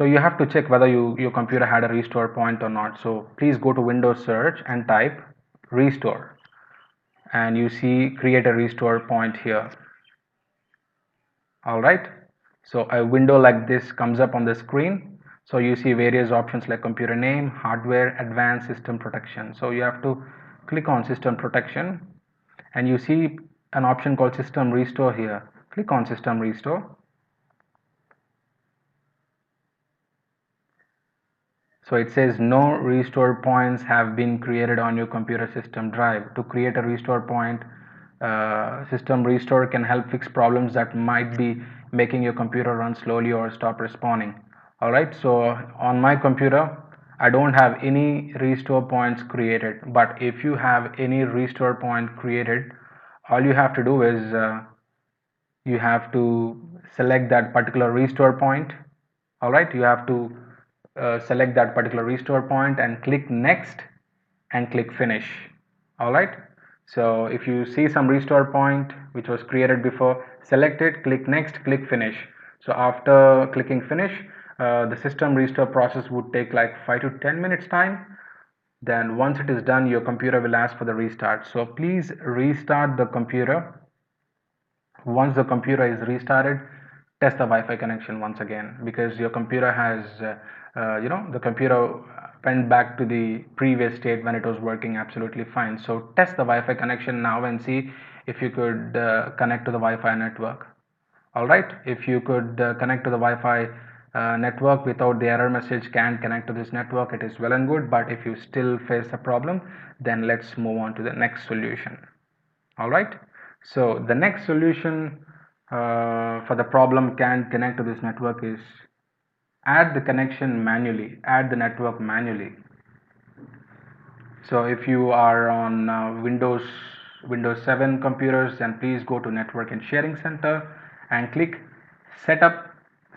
you have to check whether your computer had a restore point or not. So please go to Windows search and type restore, and you see create a restore point here. All right, so a window like this comes up on the screen. So you see various options like computer name, hardware, advanced, system protection. So you have to click on system protection and you see an option called system restore here. Click on system restore. So it says no restore points have been created on your computer system drive. To create a restore point, system restore can help fix problems that might be making your computer run slowly or stop responding. Alright, so on my computer I don't have any restore points created, but if you have any restore point created, all you have to do is you have to select that particular restore point. Alright, you have to select that particular restore point and click next and click finish. Alright, so if you see some restore point which was created before, select it, click next, click finish. So after clicking finish, the system restore process would take like 5 to 10 minutes time. Then once it is done, your computer will ask for the restart. So please restart the computer. Once the computer is restarted, test the Wi-Fi connection once again, because your computer has the computer went back to the previous state when it was working absolutely fine. So test the Wi-Fi connection now and see if you could connect to the Wi-Fi network. Alright, if you could connect to the Wi-Fi network without the error message can connect to this network, it is well and good. But if you still face a problem, then let's move on to the next solution. Alright, so the next solution for the problem can connect to this network is add the connection manually, add the network manually. So if you are on Windows 7 computers, then please go to Network and Sharing Center and click set up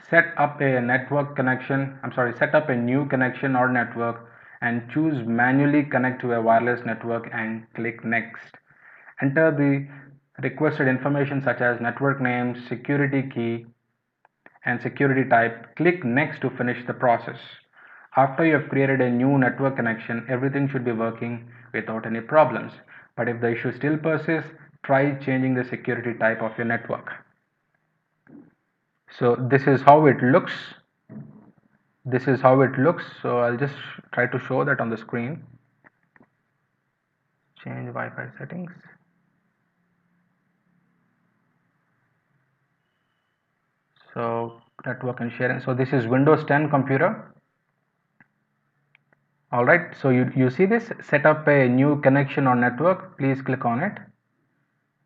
set up a network connection. Set up a new connection or network and choose manually connect to a wireless network and click next. Enter the requested information such as network name, security key, and security type. Click next to finish the process. After you have created a new network connection, everything should be working without any problems. But if the issue still persists, try changing the security type of your network. So this is how it looks. So I'll just try to show that on the screen. Change Wi-Fi settings. So network and sharing. So this is Windows 10 computer. Alright, so you see this, set up a new connection or network. Please click on it.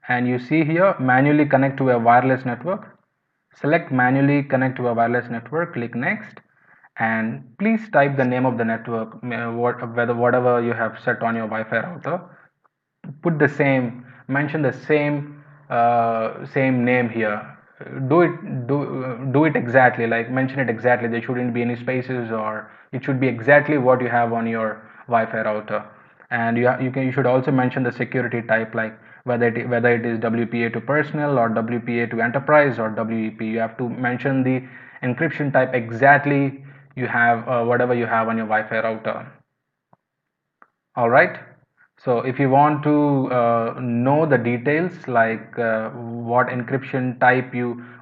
And you see here manually connect to a wireless network. Select manually connect to a wireless network, click next, and please type the name of the network, whatever you have set on your Wi-Fi router. Put the same, mention the same name here. Do it exactly, like mention it exactly. There shouldn't be any spaces, or it should be exactly what you have on your Wi-Fi router. And you should also mention the security type, like whether it is WPA to personal or WPA to enterprise or WEP. You have to mention the encryption type exactly. You have whatever you have on your Wi-Fi router. All right. So if you want to know the details, like what encryption type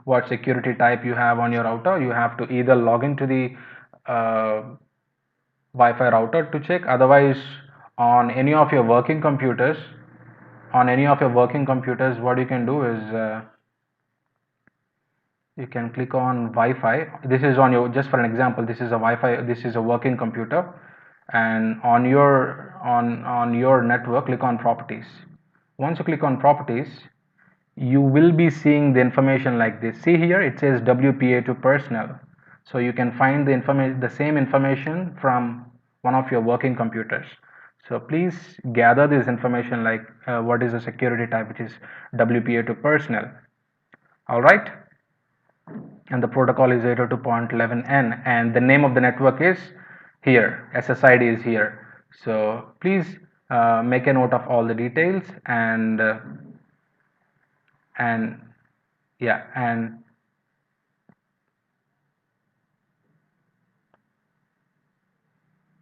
what security type you have on your router, you have to either log into the Wi-Fi router to check. Otherwise, on any of your working computers, what you can do is you can click on Wi-Fi. This is on your, just for an example, this is a Wi-Fi, this is a working computer, and on your network, click on properties. Once you click on properties, you will be seeing the information like this. See here, it says WPA to personnel. So you can find the same information from one of your working computers. So please gather this information, like what is the security type, which is WPA to personnel. All right, and the protocol is 802.11n, and the name of the network is here, SSID is here. So please make a note of all the details, and yeah, and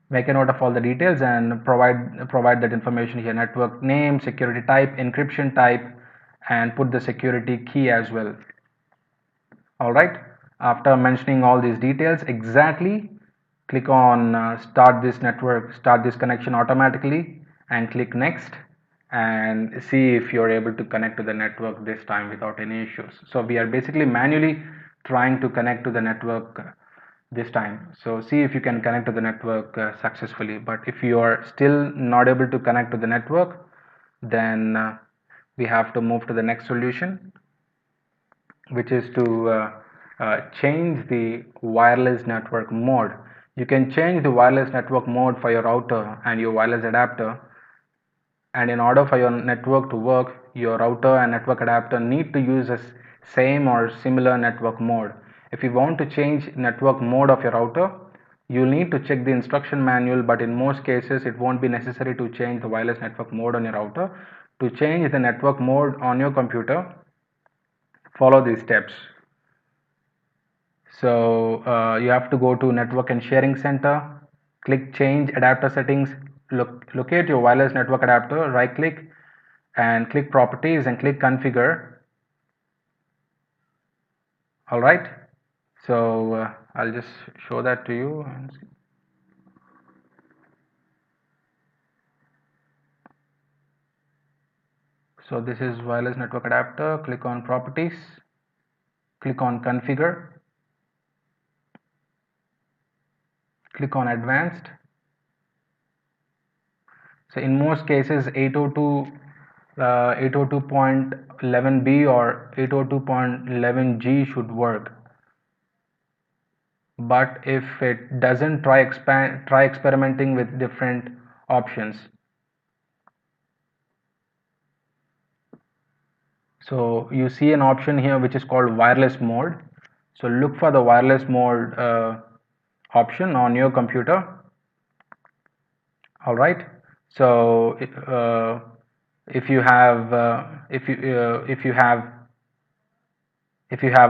make a note of all the details and provide that information here: network name, security type, encryption type, and put the security key as well. All right, after mentioning all these details exactly, click on start this connection automatically, and click next, and see if you're able to connect to the network this time without any issues. So we are basically manually trying to connect to the network this time. So see if you can connect to the network successfully. But if you are still not able to connect to the network, then we have to move to the next solution, which is to change the wireless network mode. You can change the wireless network mode for your router and your wireless adapter, and in order for your network to work, your router and network adapter need to use a same or similar network mode. If you want to change network mode of your router, you'll need to check the instruction manual, but in most cases it won't be necessary to change the wireless network mode on your router. To change the network mode on your computer, follow these steps. So you have to go to Network and Sharing Center, click Change Adapter Settings, locate your wireless network adapter, right click and click Properties and click Configure. Alright, so I'll just show that to you. So this is wireless network adapter. Click on Properties, click on Configure, click on Advanced. So in most cases 802.11b or 802.11g should work, but if it doesn't, try experimenting with different options. So you see an option here which is called wireless mode. So look for the wireless mode option on your computer. All right, so if you have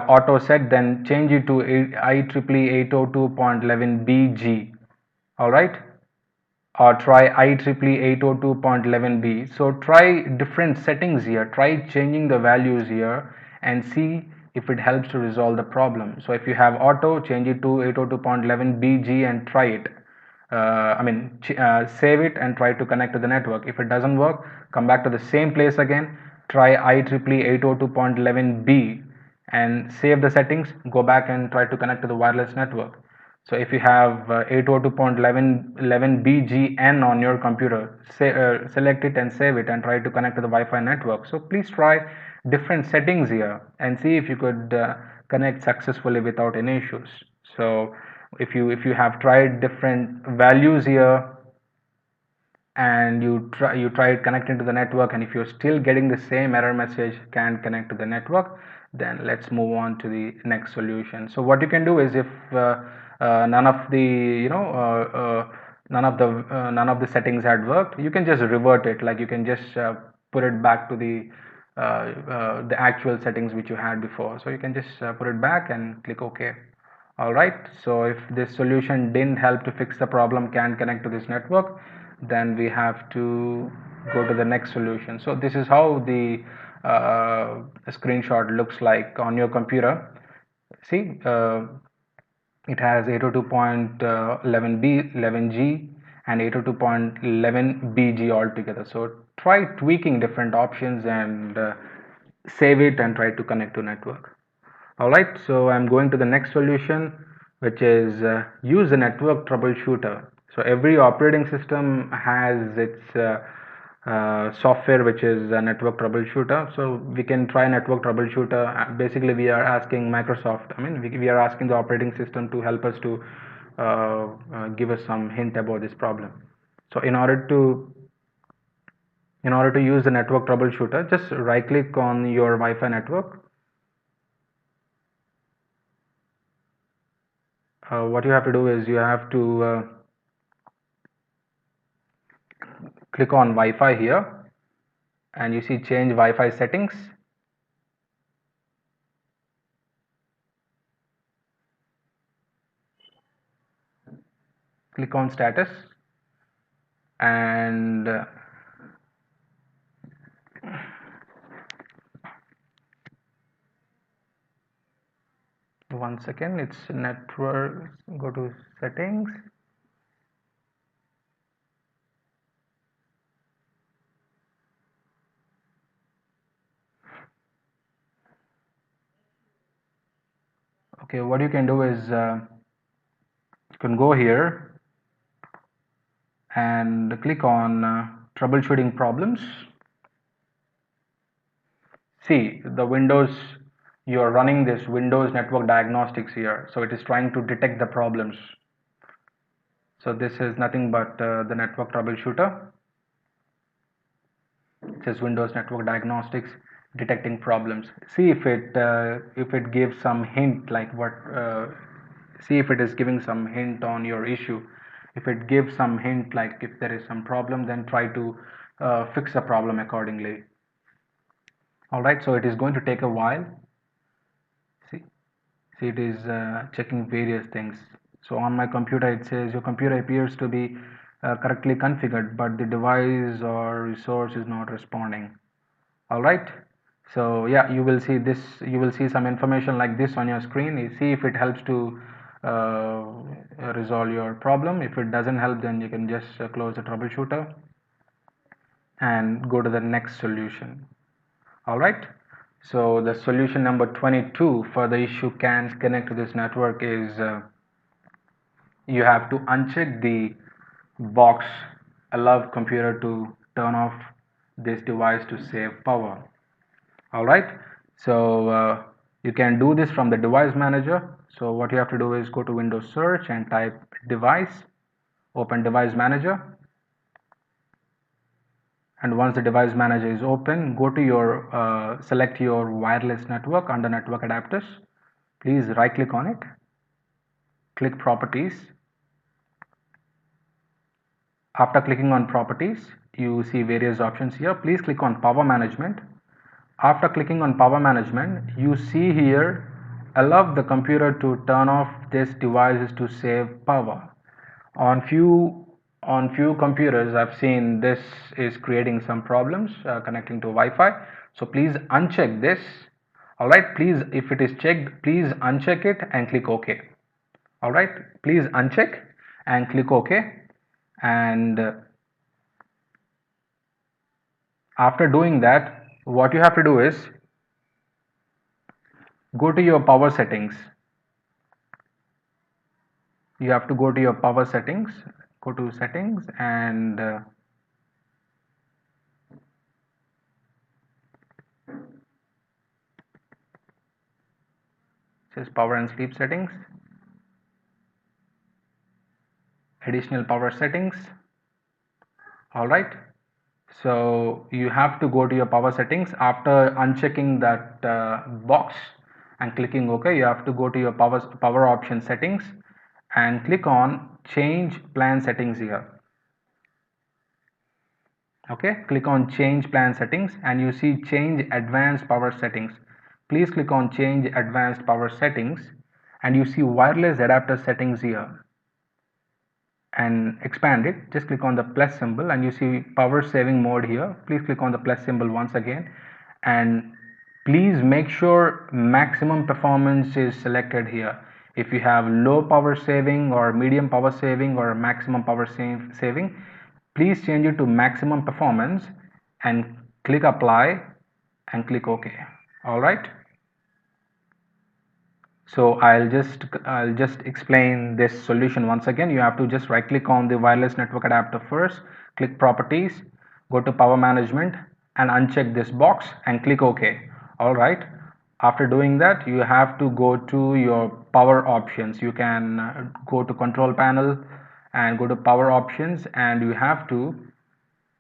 auto set, then change it to IEEE 802.11bg. all right, or try IEEE 802.11b. So try different settings here, try changing the values here and see if it helps to resolve the problem. So if you have auto, change it to 802.11bg and try it. Save it and try to connect to the network. If it doesn't work, come back to the same place again, try IEEE 802.11b and save the settings, go back and try to connect to the wireless network. So if you have 802.11bgn on your computer, select it and save it and try to connect to the Wi-Fi network. So please try different settings here and see if you could connect successfully without any issues. So if you have tried different values here and you tried connecting to the network, and if you're still getting the same error message, can't connect to the network, then let's move on to the next solution. So what you can do is, if none of the none of the settings had worked, you can just revert it, like you can just put it back to the actual settings which you had before. So you can just put it back and click OK. All right, so if this solution didn't help to fix the problem, can't connect to this network, then we have to go to the next solution. So this is how the screenshot looks like on your computer. See, it has 802.11b 11g and 802.11bg altogether. So try tweaking different options and save it and try to connect to network. All right, so I'm going to the next solution, which is use a network troubleshooter. So every operating system has its software which is a network troubleshooter. So we can try network troubleshooter. Basically, we are asking Microsoft, we are asking the operating system to help us to give us some hint about this problem. So in order to use the network troubleshooter, just right click on your Wi-Fi network. What you have to do is you have to click on Wi-Fi here, and you see change Wi-Fi settings. Click on status and one second, it's network, go to settings. Okay, what you can do is you can go here and click on troubleshooting problems. See, the windows you are running this Windows Network Diagnostics here, so it is trying to detect the problems. So this is nothing but the network troubleshooter. It says Windows Network Diagnostics detecting problems. See if it gives some hint, like what see if it is giving some hint on your issue. If it gives some hint, like if there is some problem, then try to fix the problem accordingly. All right, so it is going to take a while. See, it is checking various things. So on my computer it says your computer appears to be correctly configured, but the device or resource is not responding. All right, so yeah, you will see this, you will see some information like this on your screen. You see if it helps to resolve your problem. If it doesn't help, then you can just close the troubleshooter and go to the next solution. All right, so the solution number 22 for the issue can't connect to this network is you have to uncheck the box allow computer to turn off this device to save power. All right, so you can do this from the device manager. So what you have to do is go to Windows search and type device, open device manager, and once the device manager is open, go to your select your wireless network under network adapters. Please right click on it, click properties. After clicking on properties, you see various options here. Please click on power management. After clicking on power management, you see here allow the computer to turn off this devices to save power. On few computers I've seen this is creating some problems connecting to Wi-Fi. So please uncheck this. All right, please, if it is checked, please uncheck it and click OK. All right, please uncheck and click OK. And after doing that, what you have to do is go to your power settings. You have to go to your power settings, go to settings, and says power and sleep settings, additional power settings. All right, so you have to go to your power settings. After unchecking that box and clicking OK, you have to go to your power option settings and click on change plan settings here. Okay, click on change plan settings and you see change advanced power settings. Please click on change advanced power settings and you see wireless adapter settings here and expand it. Just click on the plus symbol and you see power saving mode here. Please click on the plus symbol once again and please make sure maximum performance is selected here. If you have low power saving or medium power saving or maximum power saving, please change it to maximum performance and click apply and click OK. All right, so I'll just explain this solution once again. You have to just right click on the wireless network adapter first, click properties, go to power management and uncheck this box and click OK. All right, after doing that you have to go to your power options. You can go to control panel and go to power options and you have to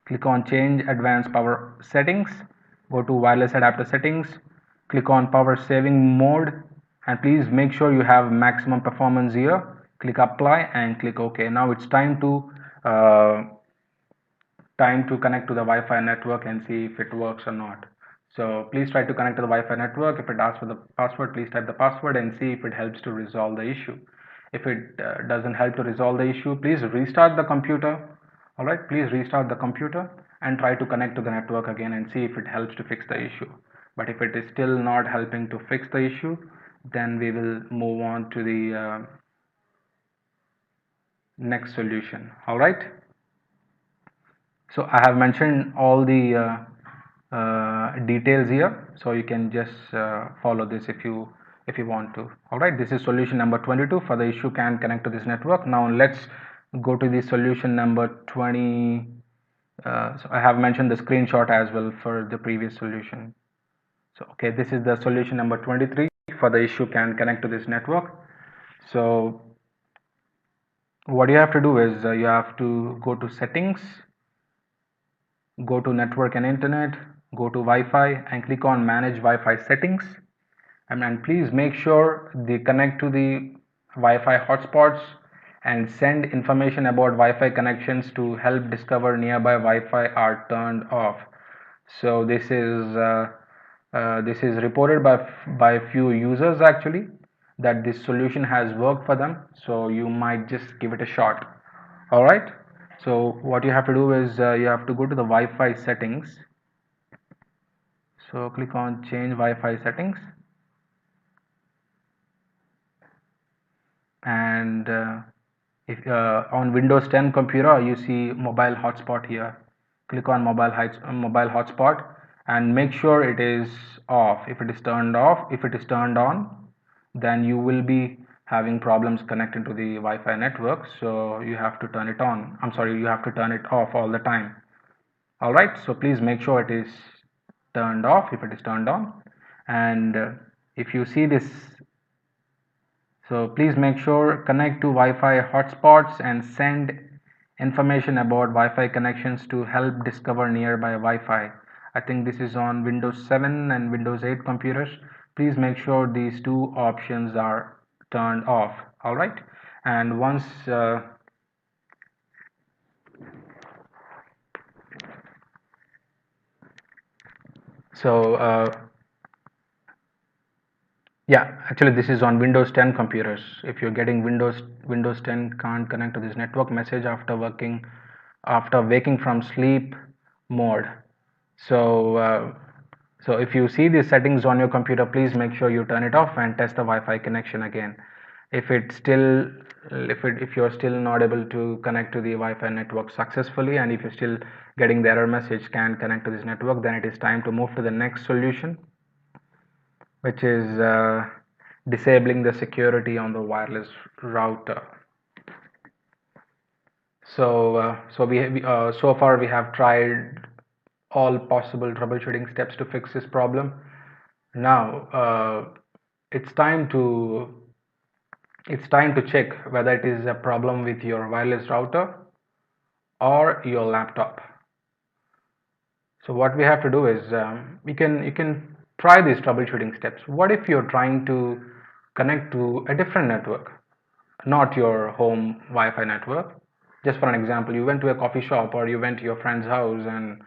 click on change advanced power settings, go to wireless adapter settings, click on power saving mode and please make sure you have maximum performance here. Click apply and click OK. Now it's time to connect to the Wi-Fi network and see if it works or not. So please try to connect to the Wi-Fi network. If it asks for the password, please type the password and see if it helps to resolve the issue. If it doesn't help to resolve the issue, please restart the computer. All right, please restart the computer and try to connect to the network again and see if it helps to fix the issue. But if it is still not helping to fix the issue, then we will move on to the next solution. All right, so I have mentioned all the details here, so you can just follow this if you want to. All right, this is solution number 22 for the issue can connect to this network. Now let's go to the solution number 20. So I have mentioned the screenshot as well for the previous solution. So okay, this is the solution number 23 for the issue can connect to this network. So what you have to do is you have to go to settings, go to network and internet, go to Wi-Fi and click on manage Wi-Fi settings, and then please make sure they connect to the Wi-Fi hotspots and send information about Wi-Fi connections to help discover nearby Wi-Fi are turned off. So this is reported by few users actually, that this solution has worked for them, so you might just give it a shot. All right, so what you have to do is you have to go to the Wi-Fi settings. So click on change Wi-Fi settings, and if on Windows 10 computer you see mobile hotspot here, click on mobile hotspot and make sure it is off. If it is turned off, if it is turned on, then you will be having problems connecting to the Wi-Fi network, so you have to turn it on. I'm sorry, you have to turn it off all the time. All right, so please make sure it is turned off if it is turned on. And if you see this, so please make sure connect to Wi-Fi hotspots and send information about Wi-Fi connections to help discover nearby Wi-Fi. I think this is on Windows 7 and Windows 8 computers. Please make sure these two options are turned off. All right, and once so yeah, actually this is on Windows 10 computers. If you're getting Windows 10 can't connect to this network message after waking from sleep mode. So so if you see these settings on your computer, please make sure you turn it off and test the Wi-Fi connection again. If it's still if you're still not able to connect to the Wi-Fi network successfully, and if you're still getting the error message can't connect to this network, then it is time to move to the next solution, which is disabling the security on the wireless router. So so far we have tried all possible troubleshooting steps to fix this problem. Now it's time to check whether it is a problem with your wireless router or your laptop. So what we have to do is you can try these troubleshooting steps. What if you're trying to connect to a different network, not your home Wi-Fi network? Just for an example, you went to a coffee shop or you went to your friend's house and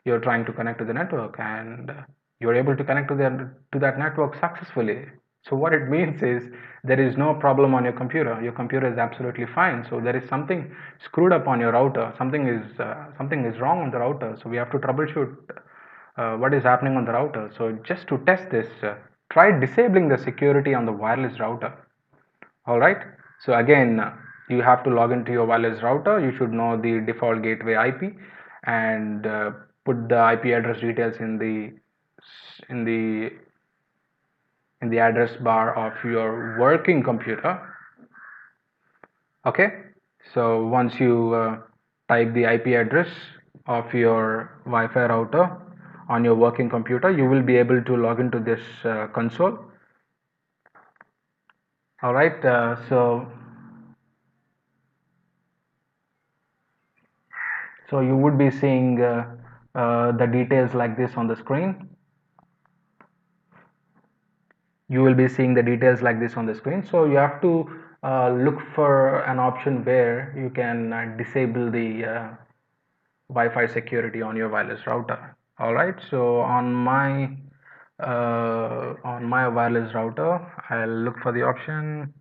you're trying to connect to the network, and you're able to connect to that network successfully. So what it means is there is no problem on your computer. Your computer is absolutely fine. So there is something screwed up on your router. Something is wrong on the router. So we have to troubleshoot what is happening on the router. So just to test this, try disabling the security on the wireless router. All right, so again you have to log into your wireless router. You should know the default gateway IP, and put the IP address details in in the the address bar of your working computer. Okay, so once you type the IP address of your Wi-Fi router on your working computer, you will be able to log into this console. All right, so you would be seeing the details like this on the screen. You will be seeing the details like this on the screen. So you have to look for an option where you can disable the Wi-Fi security on your wireless router. All right, so on my wireless router, I'll look for the option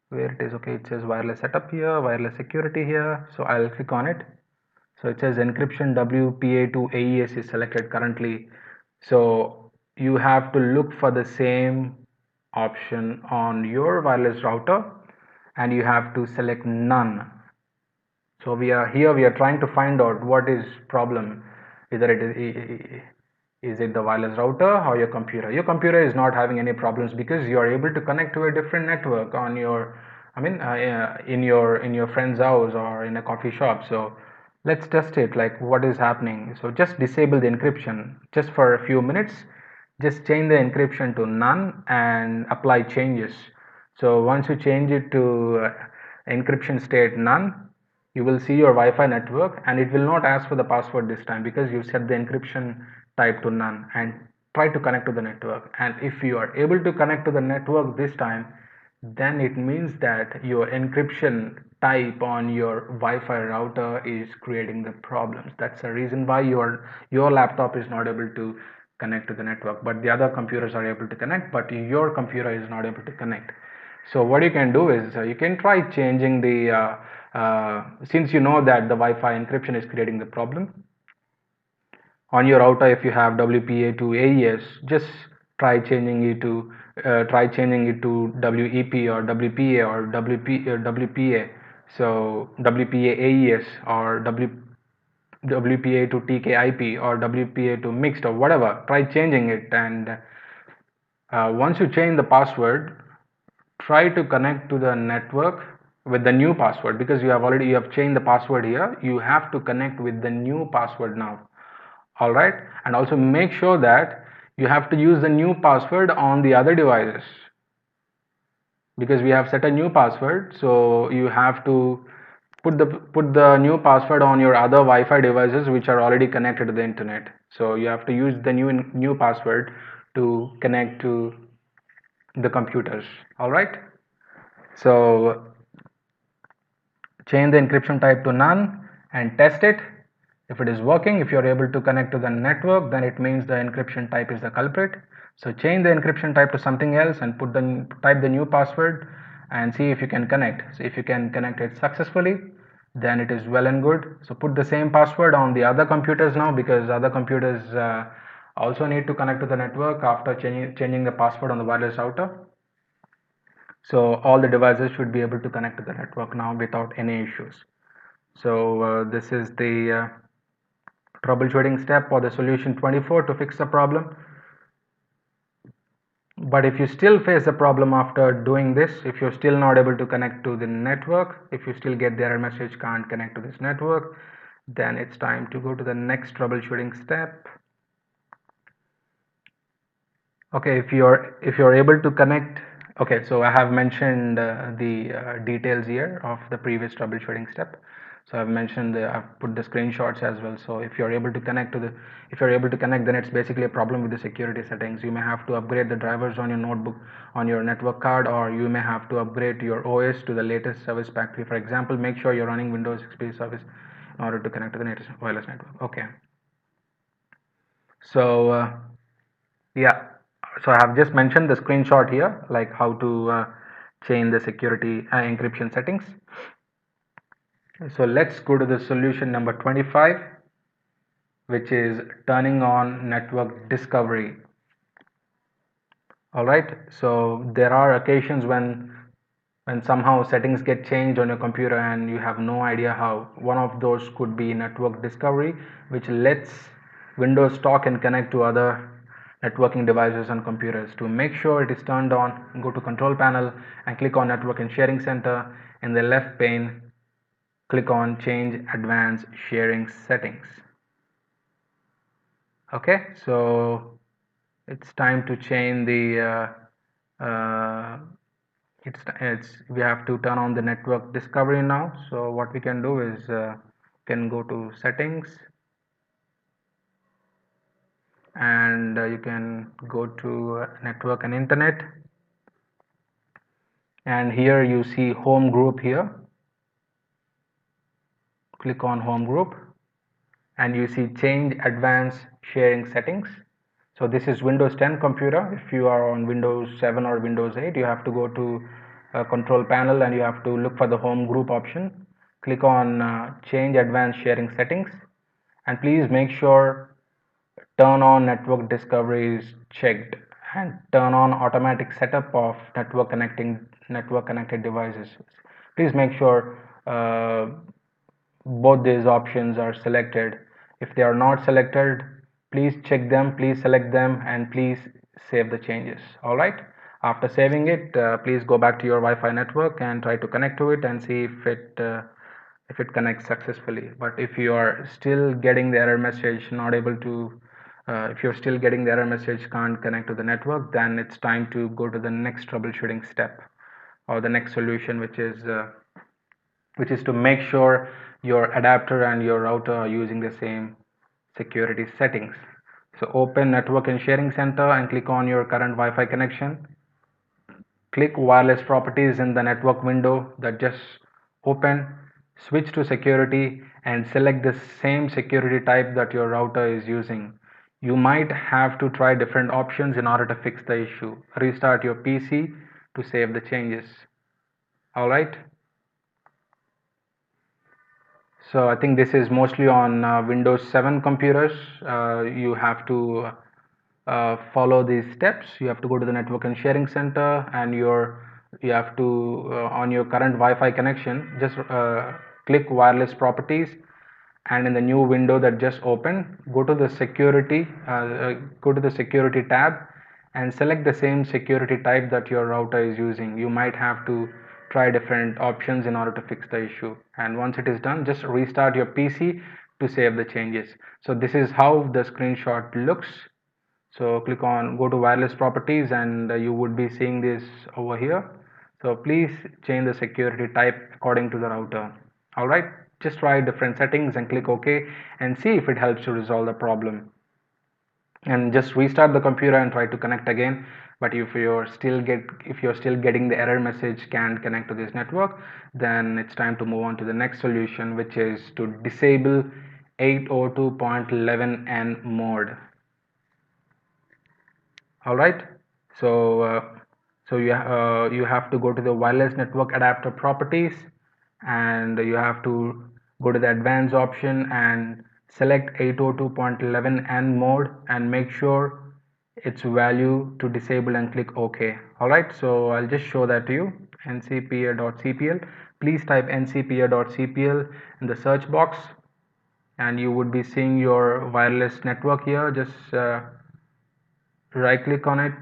where it is. Okay, it says wireless setup here, wireless security here, so I'll click on it. So it says encryption WPA to AES is selected currently. So you have to look for the same option on your wireless router, and you have to select none. So we are trying to find out what is problem. Either is it the wireless router or your computer. Your computer is not having any problems because you are able to connect to a different network on your in your friend's house or in a coffee shop. So let's test it, like what is happening. So just disable the encryption just for a few minutes, just change the encryption to none and apply changes. So once you change it to encryption state none, you will see your Wi-Fi network, and it will not ask for the password this time because you set the encryption type to none, and try to connect to the network. And if you are able to connect to the network this time, then it means that your encryption type on your Wi-Fi router is creating the problems. That's the reason why your laptop is not able to connect to the network, but the other computers are able to connect, but your computer is not able to connect. So what you can do is you can try changing the since you know that the Wi-Fi encryption is creating the problem on your router. If you have WPA to AES, just try changing it to WEP or WPA or WPA. So WPA AES or WPA to TKIP or WPA to mixed or whatever. Try changing it, and once you change the password, try to connect to the network with the new password, because you have changed the password here. You have to connect with the new password now. All right, and also make sure that you have to use the new password on the other devices, because we have set a new password. So you have to put the new password on your other Wi-Fi devices which are already connected to the internet. So you have to use the new password to connect to the computers. All right, so change the encryption type to none and test it. If it is working, if you're able to connect to the network, then it means the encryption type is the culprit. So change the encryption type to something else and type the new password and see if you can connect. So if you can connect it successfully, then it is well and good. So put the same password on the other computers now, because other computers also need to connect to the network after changing the password on the wireless router. So all the devices should be able to connect to the network now without any issues. So this is the troubleshooting step or the solution 24 to fix the problem. But if you still face a problem after doing this, if you're still not able to connect to the network, if you still get the error message can't connect to this network, then it's time to go to the next troubleshooting step. Okay, if you're able to connect. Okay, so I have mentioned the details here of the previous troubleshooting step. So I've mentioned I've put the screenshots as well. So if you're able to connect, then it's basically a problem with the security settings. You may have to upgrade the drivers on your notebook, on your network card, or you may have to upgrade your OS to the latest service pack 3. For example, make sure you're running Windows XP service in order to connect to the latest wireless network. Okay, so yeah, so I have just mentioned the screenshot here, like how to change the security encryption settings. So let's go to the solution number 25, which is turning on network discovery. All right, so there are occasions when somehow settings get changed on your computer and you have no idea how. One of those could be network discovery, which lets Windows talk and connect to other networking devices and computers. To make sure it is turned on, go to control panel and click on network and sharing center. In the left pane, click on change advanced sharing settings. Okay, so it's time to change the it's we have to turn on the network discovery now. So what we can do is can go to settings, and you can go to network and internet, and here you see home group here. Click on home group and you see change advanced sharing settings. So this is Windows 10 computer. If you are on Windows 7 or Windows 8, you have to go to control panel and you have to look for the home group option. Click on change advanced sharing settings, and please make sure turn on network discovery is checked and turn on automatic setup of network connected devices. Please make sure both these options are selected. If they are not selected, please check them, please select them, and please save the changes. All right, after saving it, please go back to your Wi-Fi network and try to connect to it and see if it connects successfully. But if you are still getting the error message, not able to If you're still getting the error message can't connect to the network, then it's time to go to the next troubleshooting step or the next solution, which is to make sure your adapter and your router are using the same security settings. So open Network and Sharing Center and click on your current Wi-Fi connection. Click wireless properties in the network window that just opened. Switch to security and select the same security type that your router is using. You might have to try different options in order to fix the issue. Restart your PC to save the changes. Alright. So I think this is mostly on Windows 7 computers. You have to follow these steps. You have to go to the Network and Sharing Center, and you have to on your current Wi-Fi connection, just click Wireless Properties, and in the new window that just opened, go to the Security tab, and select the same security type that your router is using. You might have to try different options in order to fix the issue, and once it is done, just restart your PC to save the changes. So this is how the screenshot looks. So click on go to wireless properties, and you would be seeing this over here. So please change the security type according to the router. All right, just try different settings and click OK and see if it helps to resolve the problem. And just restart the computer and try to connect again. But if you're still getting the error message can't connect to this network, then it's time to move on to the next solution, which is to disable 802.11n mode. All right, so you have to go to the wireless network adapter properties, and you have to go to the advanced option and select 802.11n mode and make sure its value to disable and click OK. All right, so I'll just show that to you. ncpa.cpl, please type ncpa.cpl in the search box, and you would be seeing your wireless network here. Just right click on it,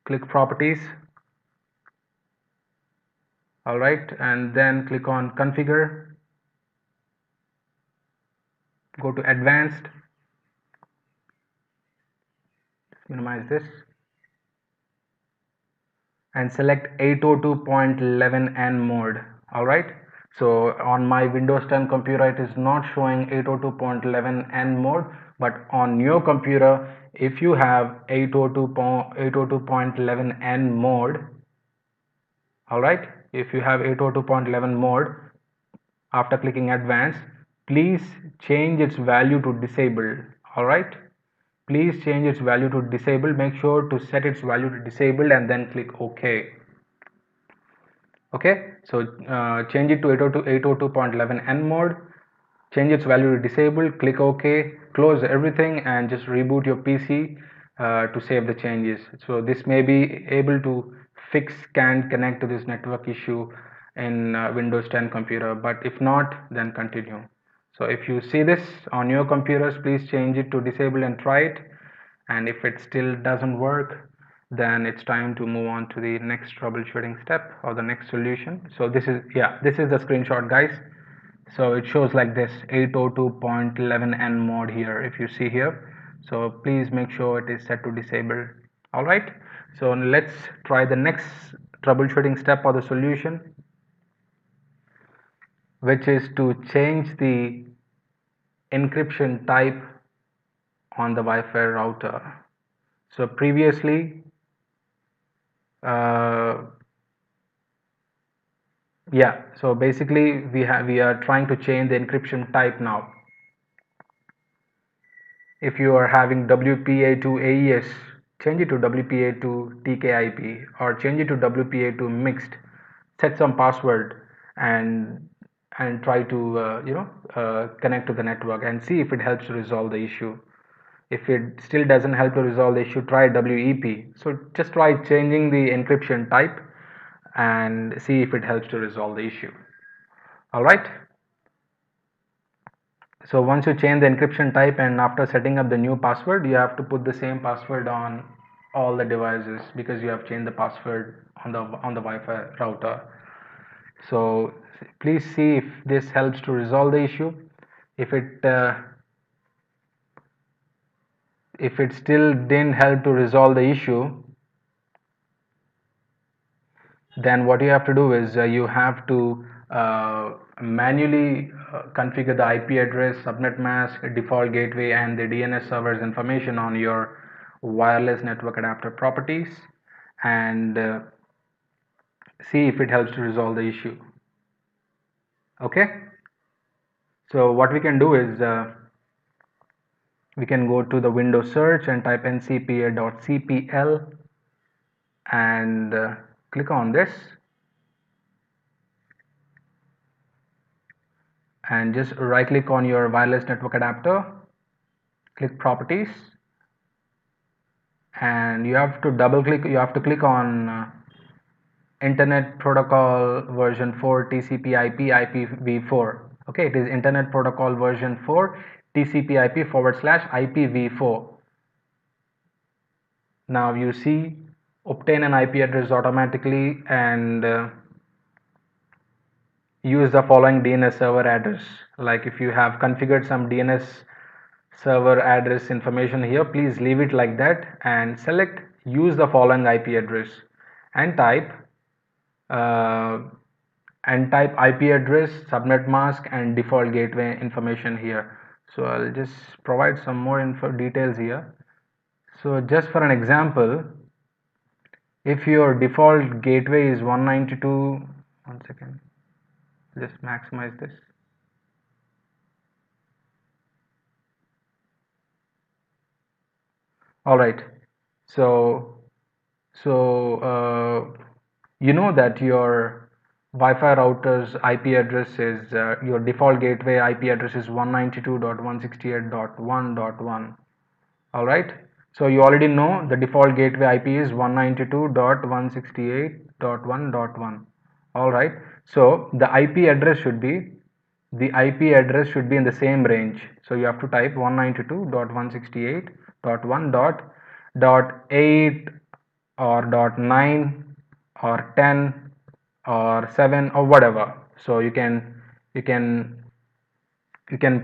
click properties. All right, and then click on configure, go to advanced, minimize this, and select 802.11n mode. All right, so on my Windows 10 computer it is not showing 802.11n mode, but on your computer, if you have 802.11n mode, all right, if you have 802.11 mode, after clicking advanced, please change its value to disabled. All right, please change its value to disabled. Make sure to set its value to disabled and then click OK. Okay, so change it to 802.11n mode, change its value to disabled, click OK, close everything, and just reboot your PC to save the changes. So this may be able to fix can't connect to this network issue in Windows 10 computer, but if not, then continue. So if you see this on your computers, please change it to disable and try it, and if it still doesn't work, then it's time to move on to the next troubleshooting step or the next solution. So this is the screenshot, guys. So it shows like this, 802.11n mode here, if you see here. So please make sure it is set to disable. All right, so let's try the next troubleshooting step or the solution, which is to change the encryption type on the Wi-Fi router. So previously, uh, yeah, so basically we are trying to change the encryption type now. If you are having WPA2 AES, change it to WPA2 TKIP, or change it to WPA2 mixed. Set some password and try to connect to the network and see if it helps to resolve the issue. If it still doesn't help to resolve the issue, try WEP. So just try changing the encryption type and see if it helps to resolve the issue. All right, so once you change the encryption type and after setting up the new password, you have to put the same password on all the devices because you have changed the password on the Wi-Fi router. So please see if this helps to resolve the issue. If it if it still didn't help to resolve the issue, then what you have to do is you have to manually configure the IP address, subnet mask, default gateway, and the DNS server's information on your wireless network adapter properties, and see if it helps to resolve the issue. Okay, so what we can do is we can go to the Windows search and type ncpa.cpl and click on this and just right click on your wireless network adapter, click properties, and you have to click on Internet Protocol version 4 TCP IP IPv4. Okay, it is Internet Protocol version 4 TCP IP / IPv4. Now you see obtain an IP address automatically and use the following DNS server address. Like if you have configured some DNS server address information here, please leave it like that and select use the following IP address and type IP address, subnet mask, and default gateway information here. So I'll just provide some more details here. So just for an example, if your default gateway is 192, one second, just maximize this. All right, so you know that your Wi-Fi router's IP address is your default gateway IP address is 192.168.1.1. All right, so you already know the default gateway IP is 192.168.1.1. all right, so the IP address should be in the same range. So you have to type 192.168.1.8 or .9 or 10 or 7 or whatever. So you can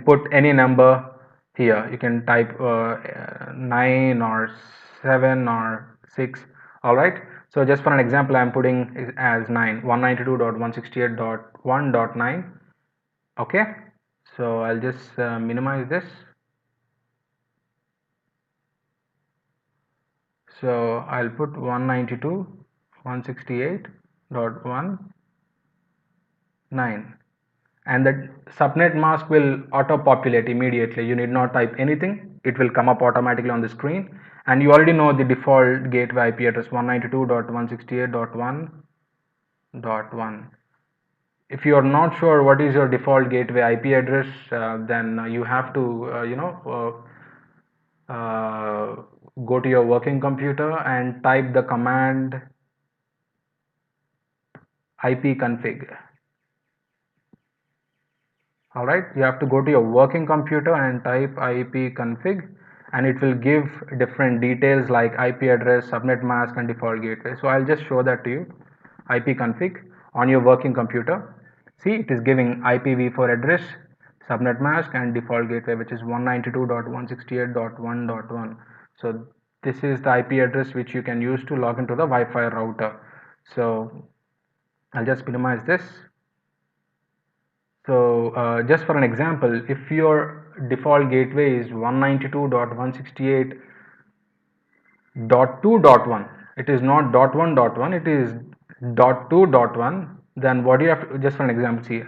put any number here. You can type 9 or 7 or 6. All right, so just for an example, I'm putting as 9, 192.168.1.9. okay, so I'll just minimize this. So I'll put 192.168.1.9 and the subnet mask will auto populate immediately. You need not type anything, it will come up automatically on the screen, and you already know the default gateway IP address 192.168.1.1. if you are not sure what is your default gateway IP address, then you have to go to your working computer and type the command ipconfig. all right, you have to go to your working computer and type ipconfig, and it will give different details like IP address, subnet mask, and default gateway. So I'll just show that to you. ipconfig on your working computer. See, it is giving IPv4 address, subnet mask, and default gateway, which is 192.168.1.1. so this is the IP address which you can use to log into the Wi-Fi router. So I'll just minimize this. So just for an example, if your default gateway is 192.168.2.1, it is not .1.1, it is .2.1. then what do you have to, just for an example, see,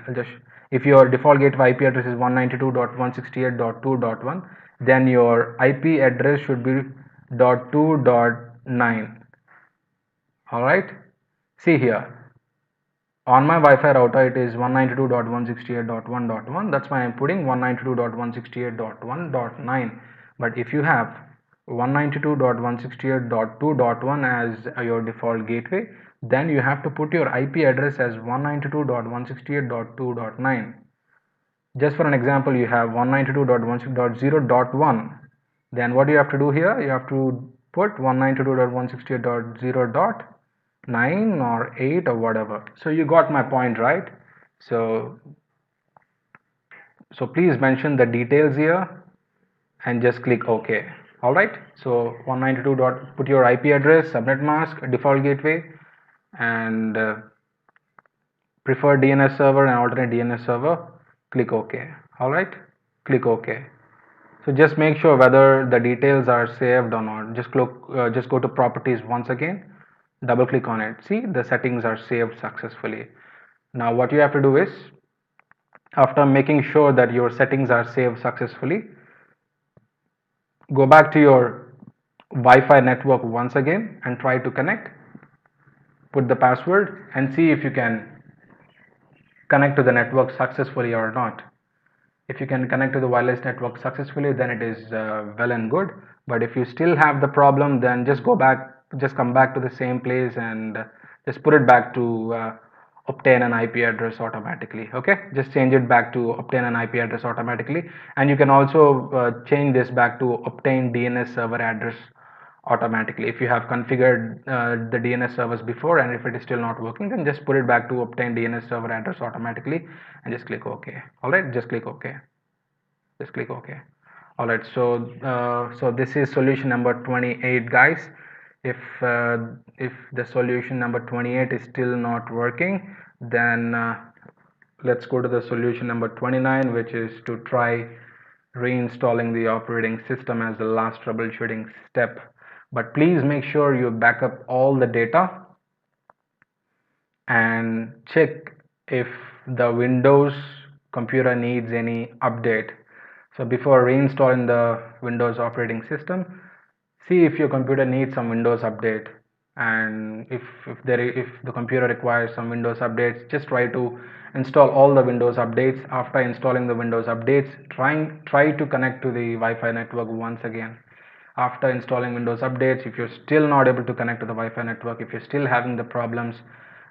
if your default gateway IP address is 192.168.2.1, then your IP address should be .2.9. all right, see here, on my Wi-Fi router it is 192.168.1.1. that's why I'm putting 192.168.1.9. but if you have 192.168.2.1 as your default gateway, then you have to put your IP address as 192.168.2.9. just for an example, you have 192.168.0.1. then what do you have to do here? You have to put 192.168.0.9 or 8 or whatever. So you got my point, right? So please mention the details here and just click OK. All right, so 192 dot, put your IP address, subnet mask, default gateway, and preferred DNS server and alternate DNS server. Click OK. All right, click OK. So just make sure whether the details are saved or not. Just go to properties once again, double click on it. See, the settings are saved successfully. Now what you have to do is, after making sure that your settings are saved successfully, go back to your Wi-Fi network once again and try to connect. Put the password and see if you can connect to the network successfully or not. If you can connect to the wireless network successfully, then it is well and good. But if you still have the problem, then just come back to the same place and just put it back to obtain an IP address automatically. Okay, just change it back to obtain an IP address automatically, and you can also change this back to obtain DNS server address automatically. If you have configured the DNS servers before and if it is still not working, then just put it back to obtain DNS server address automatically and just click OK. All right, just click OK. Just click OK. All right, so this is solution number 28, guys. If the solution number 28 is still not working, then let's go to the solution number 29, which is to try reinstalling the operating system as the last troubleshooting step. But please make sure you back up all the data and check if the Windows computer needs any update. So before reinstalling the Windows operating system, see if your computer needs some Windows update, and if the computer requires some Windows updates, just try to install all the Windows updates. After installing the Windows updates, try to connect to the Wi-Fi network once again. After installing Windows updates, if you're still not able to connect to the Wi-Fi network, if you're still having the problems,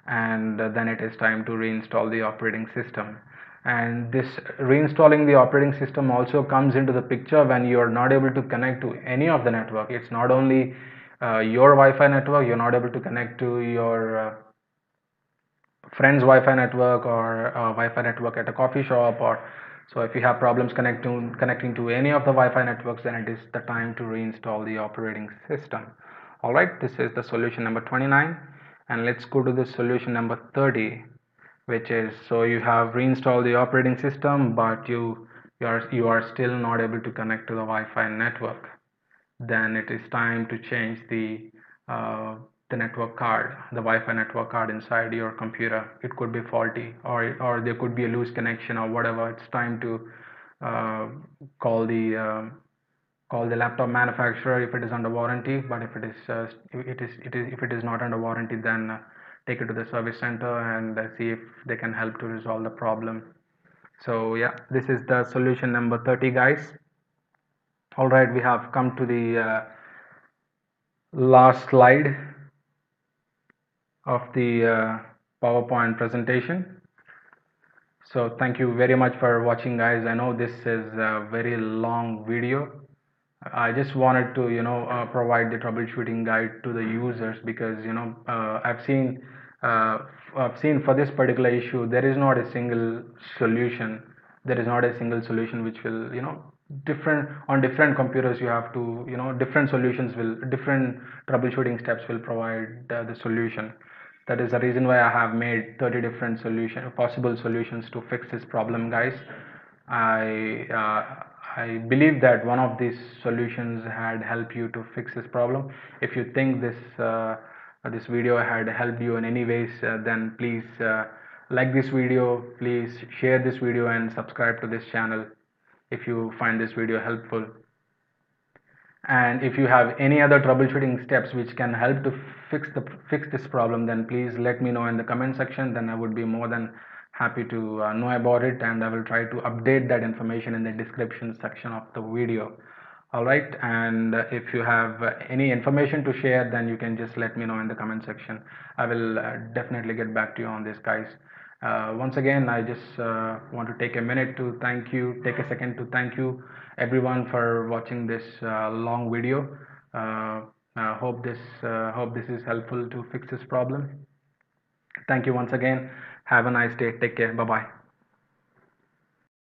and then it is time to reinstall the operating system. And this reinstalling the operating system also comes into the picture when you are not able to connect to any of the network. It's not only your Wi-Fi network, you're not able to connect to your friend's Wi-Fi network or Wi-Fi network at a coffee shop, or so if you have problems connecting to any of the Wi-Fi networks, then it is the time to reinstall the operating system. All right, this is the solution number 29, and let's go to the solution number 30, which is, so you have reinstalled the operating system, but you are still not able to connect to the Wi-Fi network. Then it is time to change the network card, the Wi-Fi network card inside your computer. It could be faulty, or there could be a loose connection or whatever. It's time to uh, call the laptop manufacturer if it is under warranty. But if if it is not under warranty, then take it to the service center and see if they can help to resolve the problem. So yeah, this is the solution number 30, guys. All right, we have come to the last slide of the PowerPoint presentation. So thank you very much for watching, guys. I know this is a very long video. I just wanted to, provide the troubleshooting guide to the users, because, uh, I've seen for this particular issue, there is not a single solution. There is not a single solution which will, different on different computers. You have to, different troubleshooting steps will provide the solution. That is the reason why I have made 30 different possible solutions to fix this problem, guys. I uh, I believe that one of these solutions had helped you to fix this problem. If you think this video had helped you in any ways, then please like this video, please share this video and subscribe to this channel if you find this video helpful. And if you have any other troubleshooting steps which can help to fix this problem, then please let me know in the comment section. Then I would be more than happy to know about it, and I will try to update that information in the description section of the video. All right, and if you have any information to share, then you can just let me know in the comment section. I will definitely get back to you on this, guys. Once again, I just want to take a minute to take a second to thank you everyone for watching this long video. Hope this is helpful to fix this problem. Thank you once again. Have a nice day. Take care. Bye bye.